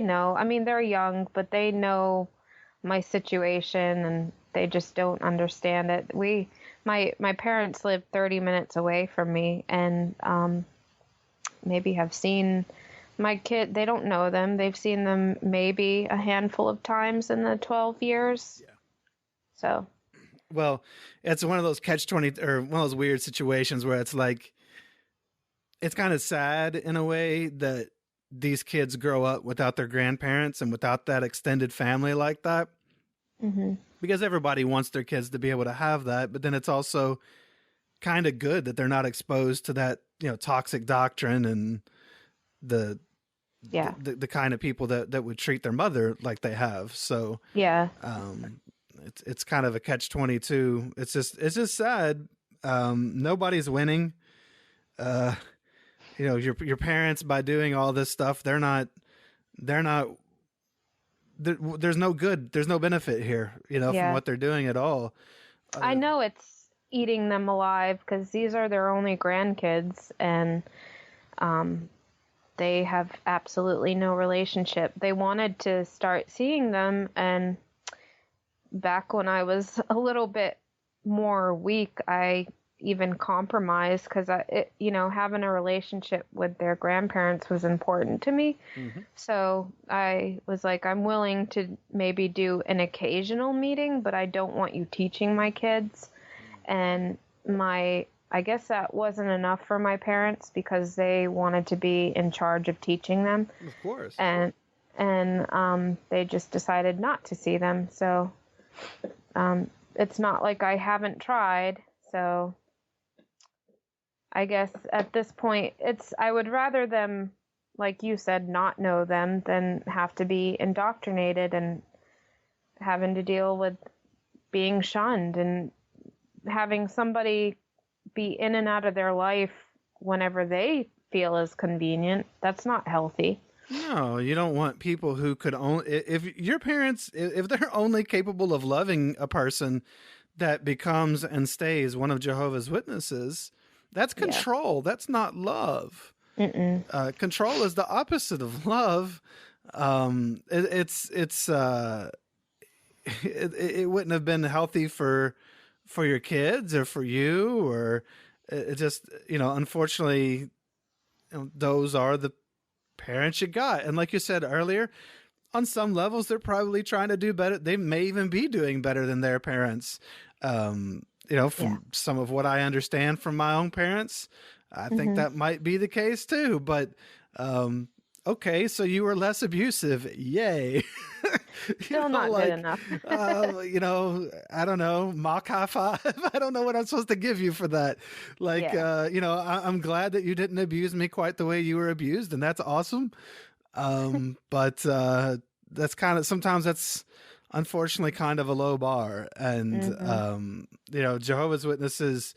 know. I mean, they're young, but they know my situation, and they just don't understand it. My parents live 30 minutes away from me, and maybe have seen my kid. They don't know them. They've seen them maybe a handful of times in the 12 years. Yeah. So. Well, it's one of those catch-20 or one of those weird situations where it's like, it's kind of sad in a way that these kids grow up without their grandparents and without that extended family like that. Because everybody wants their kids to be able to have that, but then it's also kind of good that they're not exposed to that, toxic doctrine and the Yeah. the kind of people that would treat their mother like they have. So Yeah. it's kind of a catch-22. It's just sad. Nobody's winning. Uh, your parents, by doing all this stuff, they're not there's no good, there's no benefit here, from Yeah. what they're doing at all. I Uh, know it's eating them alive because these are their only grandkids, and um, they have absolutely no relationship. They wanted to start seeing them, and back when I was a little bit more weak, I even compromised because having a relationship with their grandparents was important to me. mhm. So I was like, I'm willing to maybe do an occasional meeting, but I don't want you teaching my kids. And I guess that wasn't enough for my parents because they wanted to be in charge of teaching them. Of course. And they just decided not to see them. So it's not like I haven't tried. So I guess at this point, I would rather them, like you said, not know them than have to be indoctrinated and having to deal with being shunned and having somebody be in and out of their life whenever they feel is convenient. That's not healthy. No, you don't want people who could only, if your parents, if they're only capable of loving a person that becomes and stays one of Jehovah's Witnesses, that's Yeah. control. That's not love. Mm-mm. Control is the opposite of love. It wouldn't have been healthy for your kids or for you, or it just, unfortunately, those are the parents you got. And like you said earlier, on some levels, they're probably trying to do better. They may even be doing better than their parents. From some of what I understand from my own parents, I think that might be the case too. But okay, so you were less abusive. Yay. Still not good enough. I don't know, mock high five. I don't know what I'm supposed to give you for that. Like, I'm glad that you didn't abuse me quite the way you were abused, and that's awesome. But that's sometimes that's unfortunately kind of a low bar. And, Jehovah's Witnesses,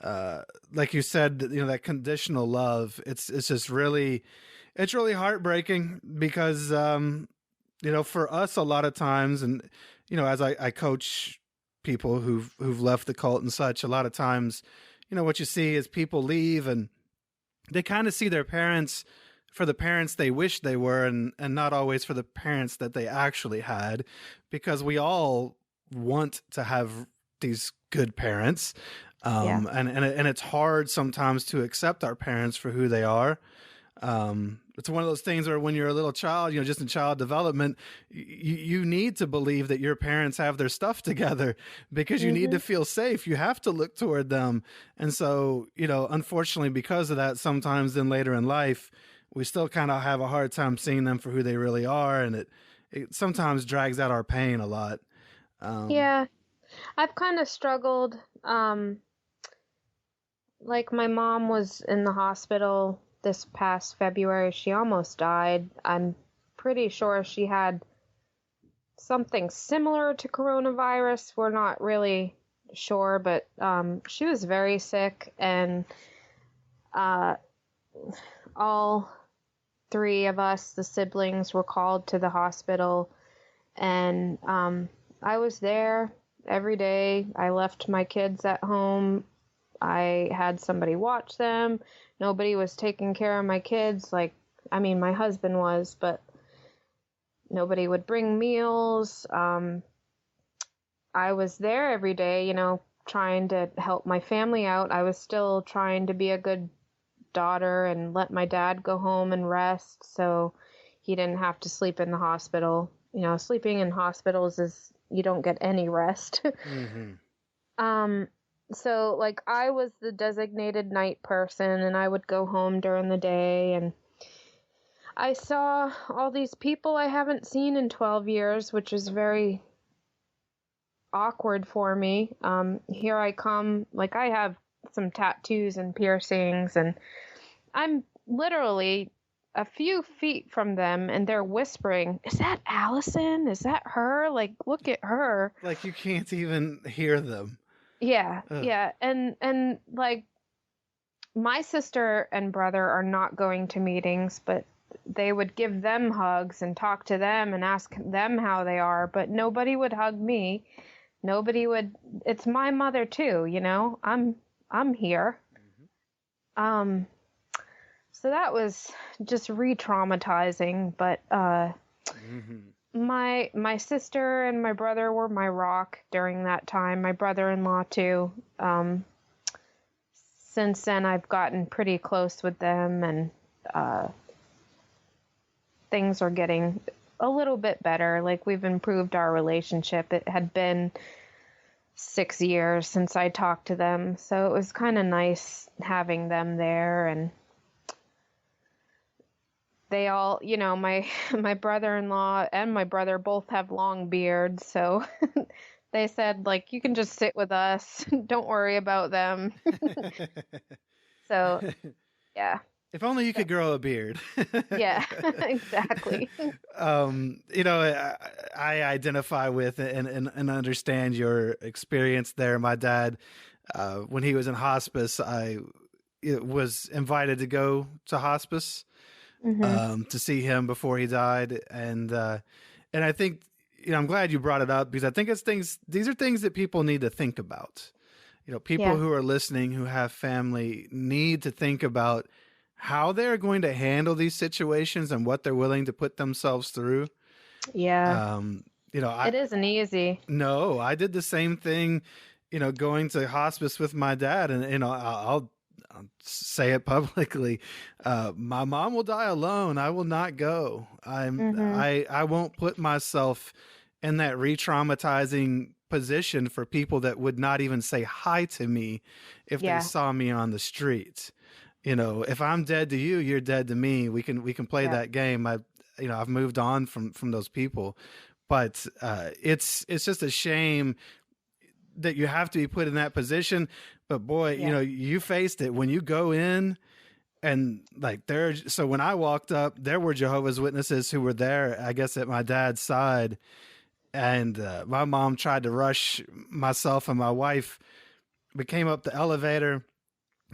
like you said, that conditional love, it's just really, it's really heartbreaking because, for us a lot of times, and, as I coach people who've left the cult and such, a lot of times, what you see is people leave and they kind of see their parents for the parents they wish they were, and not always for the parents that they actually had, because we all want to have these good parents. And it's hard sometimes to accept our parents for who they are. It's one of those things where when you're a little child, just in child development, you need to believe that your parents have their stuff together because you need to feel safe. You have to look toward them. And so, unfortunately, because of that, sometimes then later in life, we still kind of have a hard time seeing them for who they really are. And it sometimes drags out our pain a lot. Yeah. I've kind of struggled. Like my mom was in the hospital this past February. She almost died. I'm pretty sure she had something similar to coronavirus. We're not really sure, but she was very sick, and all three of us, the siblings, were called to the hospital, and I was there every day. I left my kids at home. I had somebody watch them. Nobody was taking care of my kids. My husband was, but nobody would bring meals. I was there every day, trying to help my family out. I was still trying to be a good daughter and let my dad go home and rest so he didn't have to sleep in the hospital. Sleeping in hospitals is, you don't get any rest. So I was the designated night person, and I would go home during the day, and I saw all these people I haven't seen in 12 years, which is very awkward for me. Here I come, I have some tattoos and piercings, and I'm literally a few feet from them, and they're whispering, "Is that Allison? Is that her? Like, look at her." Like you can't even hear them. Yeah, Ugh. yeah. And like my sister and brother are not going to meetings, but they would give them hugs and talk to them and ask them how they are, but nobody would hug me. Nobody would. It's my mother too, you know. I'm here. Um so that was just re-traumatizing, but Mm-hmm. my sister and my brother were my rock during that time. My brother-in-law too. Since then I've gotten pretty close with them, and things are getting a little bit better. Like, we've improved our relationship. It had been 6 years since I talked to them, so it was kind of nice having them there. And they all, you know, my my brother-in-law and my brother both have long beards, so they said, like, you can just sit with us. Don't worry about them. So, yeah. If only you could grow a beard. Yeah, exactly. I identify with and understand your experience there. My dad, when he was in hospice, I was invited to go to hospice Hmm. to see him before he died, and I think I'm glad you brought it up, because I think these are things that people need to think about. People Yeah. who are listening who have family need to think about how they're going to handle these situations and what they're willing to put themselves through. Yeah. Um, I It isn't easy. no, I did the same thing, going to hospice with my dad, and I'll say it publicly. My mom will die alone. I will not go. Hmm. I won't put myself in that re-traumatizing position for people that would not even say hi to me if they Yeah. saw me on the street. If I'm dead to you, you're dead to me. We can play Yeah. that game. I've moved on from those people, but it's just a shame that you have to be put in that position. But boy, Yeah. you faced it when you go in, and like so when I walked up, there were Jehovah's Witnesses who were there, I guess, at my dad's side. And my mom tried to rush myself and my wife. We came up the elevator,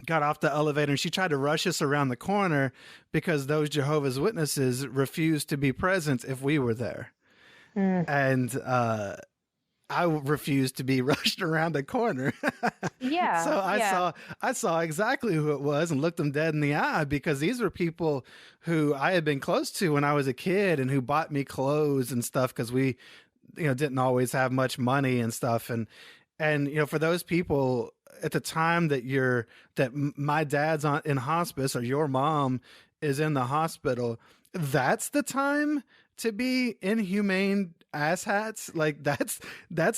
got off the elevator, and she tried to rush us around the corner because those Jehovah's Witnesses refused to be present if we were there. Mm. And I refused to be rushed around the corner. Yeah. So Yeah. I saw exactly who it was and looked them dead in the eye, because these were people who I had been close to when I was a kid and who bought me clothes and stuff, because we didn't always have much money and stuff. And for those people at the time my dad's in hospice, or your mom is in the hospital, that's the time to be inhumane asshats. Like, that's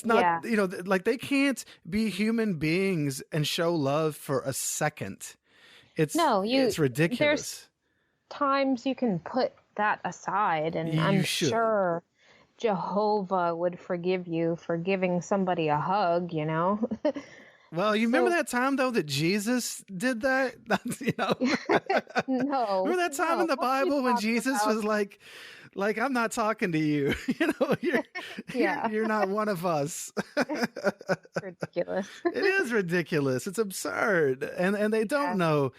not, Yeah. like, they can't be human beings and show love for a second. No, It's there's ridiculous. times you can put that aside, and You I'm should. sure Jehovah would forgive you for giving somebody a hug, you know? Well, you remember So, that time though that Jesus did that? no, Remember that time in no. the What are you Bible when talking Jesus about? was like, I'm not talking to you. Yeah. You're not one of us. Ridiculous. It is ridiculous. It's absurd. And they don't Yeah. know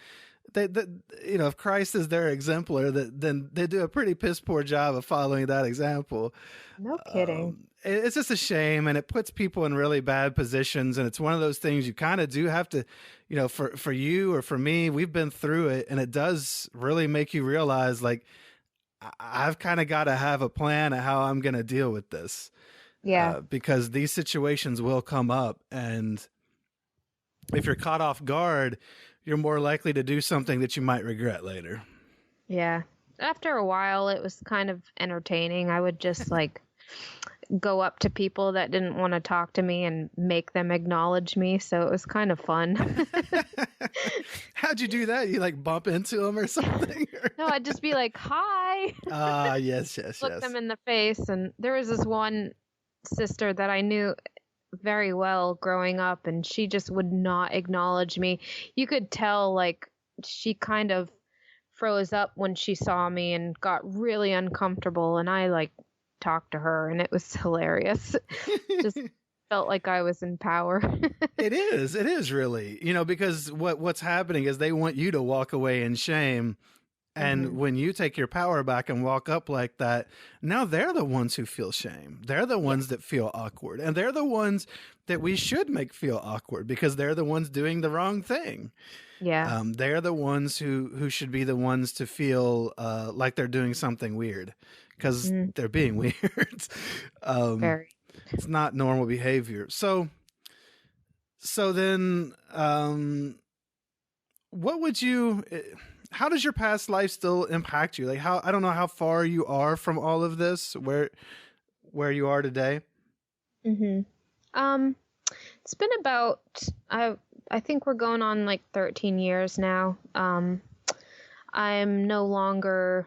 that if Christ is their exemplar, then they do a pretty piss poor job of following that example. No kidding. It's just a shame, and it puts people in really bad positions. And it's one of those things you kind of do have to, for you or for me, we've been through it, and it does really make you realize, like, I've kind of got to have a plan of how I'm going to deal with this, Yeah. because these situations will come up, and if you're caught off guard, you're more likely to do something that you might regret later. Yeah. After a while, it was kind of entertaining. I would just like go up to people that didn't want to talk to me and make them acknowledge me. So it was kind of fun. How'd you do that? You like bump into them or something? No, I'd just be like, hi, Yes, yes, look yes. them in the face. And there was this one sister that I knew very well growing up, and she just would not acknowledge me. You could tell, like, she kind of froze up when she saw me and got really uncomfortable, and I like talked to her, and it was hilarious. Just felt like I was in power. It is really, because what's happening is they want you to walk away in shame. And Mhm. when you take your power back and walk up like that, now they're the ones who feel shame. They're the ones that feel awkward. And they're the ones that we should make feel awkward because they're the ones doing the wrong thing. Yeah. They're the ones who should be the ones to feel like they're doing something weird because Mm, they're being weird. very. It's not normal behavior. So then, what would you? How does your past life still impact you? Like how I don't know how far you are from all of this, where you are today. Mhm. Um, it's been about I think we're going on like 13 years now. I'm no longer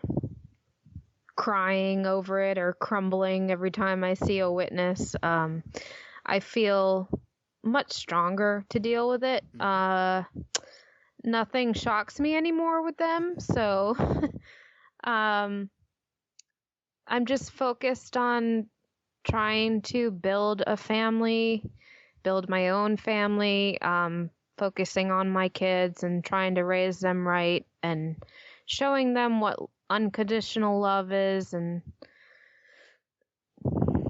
crying over it or crumbling every time I see a witness. I feel much stronger to deal with it. Nothing shocks me anymore with them, so um, I'm just focused on trying to build a family, build my own family, focusing on my kids and trying to raise them right and showing them what unconditional love is. And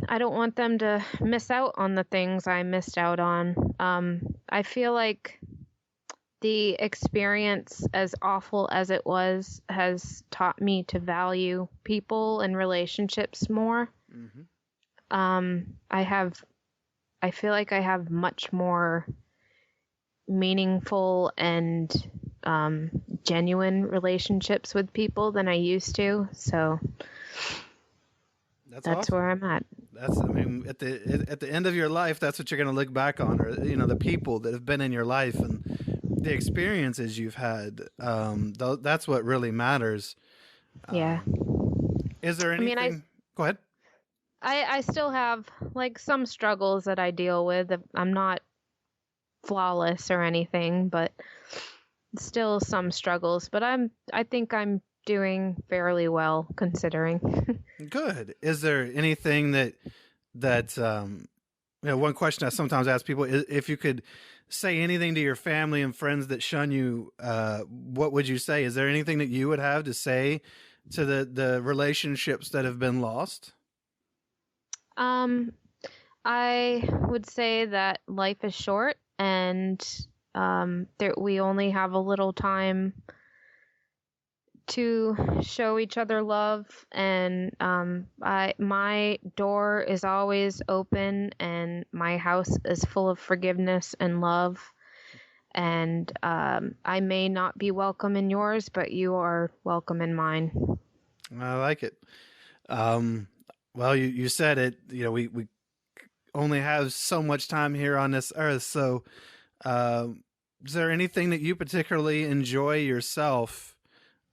I don't want them to miss out on the things I missed out on. I feel like the experience, as awful as it was, has taught me to value people and relationships more. Mm-hmm. I feel like I have much more meaningful and genuine relationships with people than I used to. So That's that's awesome. where I'm at. I mean, at the end of your life, that's what you're going to look back on, or the people that have been in your life and the experiences you've had. That's what really matters. Yeah. Is there I mean, anything? Go ahead. I still have like some struggles that I deal with. I'm not flawless or anything, but still some struggles. But I think I'm doing fairly well considering. Good. Is there anything that one question I sometimes ask people is if you could say anything to your family and friends that shun you, what would you say? Is there anything that you would have to say to the relationships that have been lost? Um, I would say that life is short and we only have a little time to show each other love, and my door is always open and my house is full of forgiveness and love, and I may not be welcome in yours, but you are welcome in mine. I like it. Well, you said it. We only have so much time here on this earth. So, is there anything that you particularly enjoy yourself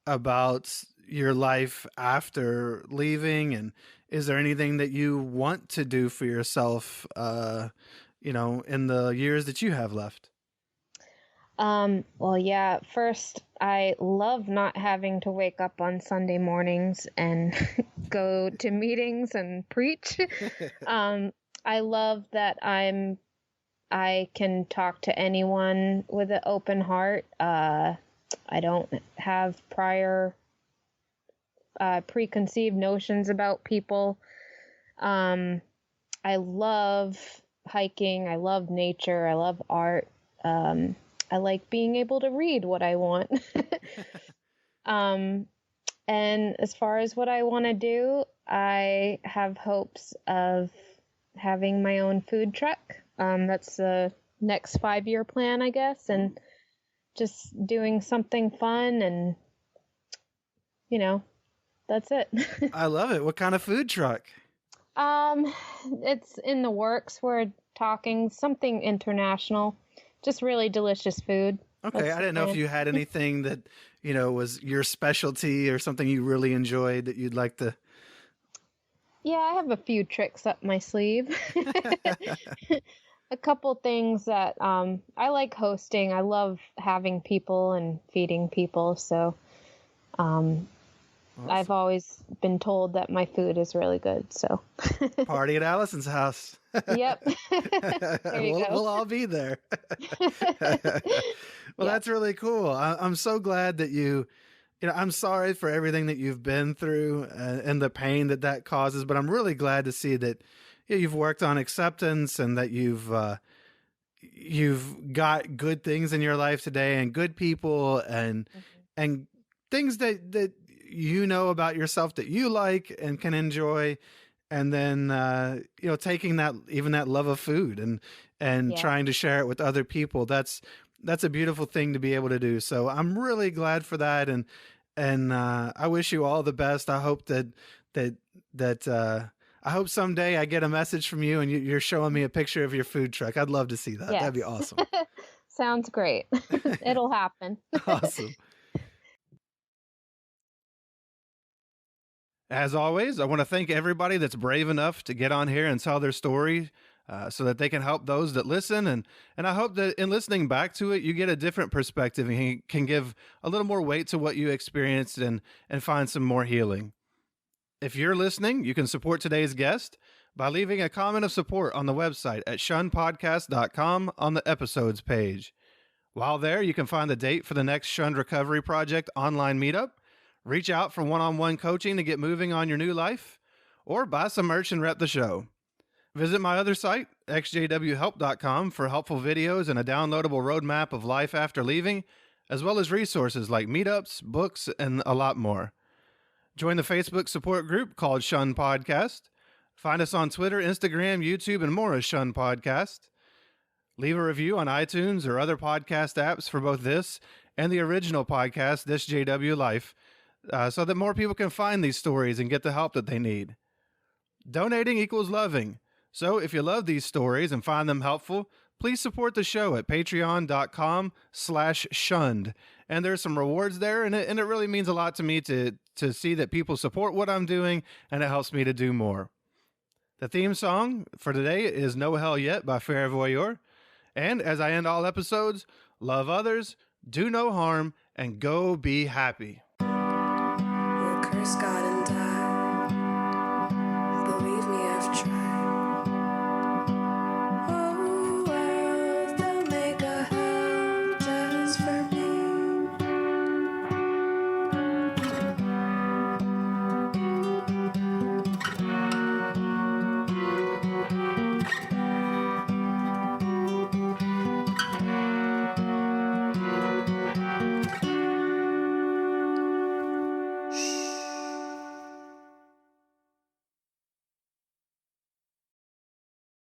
about your life after leaving? And is there anything that you want to do for yourself, in the years that you have left? Well, yeah, first, I love not having to wake up on Sunday mornings and go to meetings and preach. I love that I can talk to anyone with an open heart. I don't have preconceived notions about people. I love hiking. I love nature. I love art. I like being able to read what I want. And as far as what I want to do, I have hopes of having my own food truck. That's the next 5-year plan, I guess, and just doing something fun, and that's it. I love it. What kind of food truck? It's in the works. We're talking something international, just really delicious food. Okay, That's I the didn't know if plan. you had anything that was your specialty or something you really enjoyed that you'd like to. Yeah, I have a few tricks up my sleeve. A couple things that I like hosting. I love having people and feeding people, so Awesome. I've always been told that my food is really good, so. Party at Allison's house. Yep. There you go. We'll all be there. Well, Yeah. that's really cool. I'm so glad that I'm sorry for everything that you've been through and the pain that causes, but I'm really glad to see that you've worked on acceptance and that you've got good things in your life today and good people and things that you know about yourself that you like and can enjoy, and then taking that love of food and trying to share it with other people. That's a beautiful thing to be able to do. So I'm really glad for that, and I wish you all the best. I hope I hope someday I get a message from you and you're showing me a picture of your food truck. I'd love to see that. Yes. That'd be awesome. Sounds great. It'll happen. Awesome. As always, I want to thank everybody that's brave enough to get on here and tell their story so that they can help those that listen. And I hope that in listening back to it, you get a different perspective and can give a little more weight to what you experienced and find some more healing. If you're listening, you can support today's guest by leaving a comment of support on the website at shunnedpodcast.com on the episodes page. While there, you can find the date for the next Shunned Recovery Project online meetup, reach out for one-on-one coaching to get moving on your new life, or buy some merch and rep the show. Visit my other site, xjwhelp.com, for helpful videos and a downloadable roadmap of life after leaving, as well as resources like meetups, books, and a lot more. Join the Facebook support group called Shunned Podcast. Find us on Twitter, Instagram, YouTube, and more as Shunned Podcast. Leave a review on iTunes or other podcast apps for both this and the original podcast, This JW Life, so that more people can find these stories and get the help that they need. Donating equals loving. So if you love these stories and find them helpful, please support the show at patreon.com/shunned. And there's some rewards there, and it really means a lot to me to see that people support what I'm doing, and it helps me to do more. The theme song for today is No Hell Yet by Fair Voyeur. And as I end all episodes, love others, do no harm, and go be happy. We'll curse God and die. Believe me, I've tried.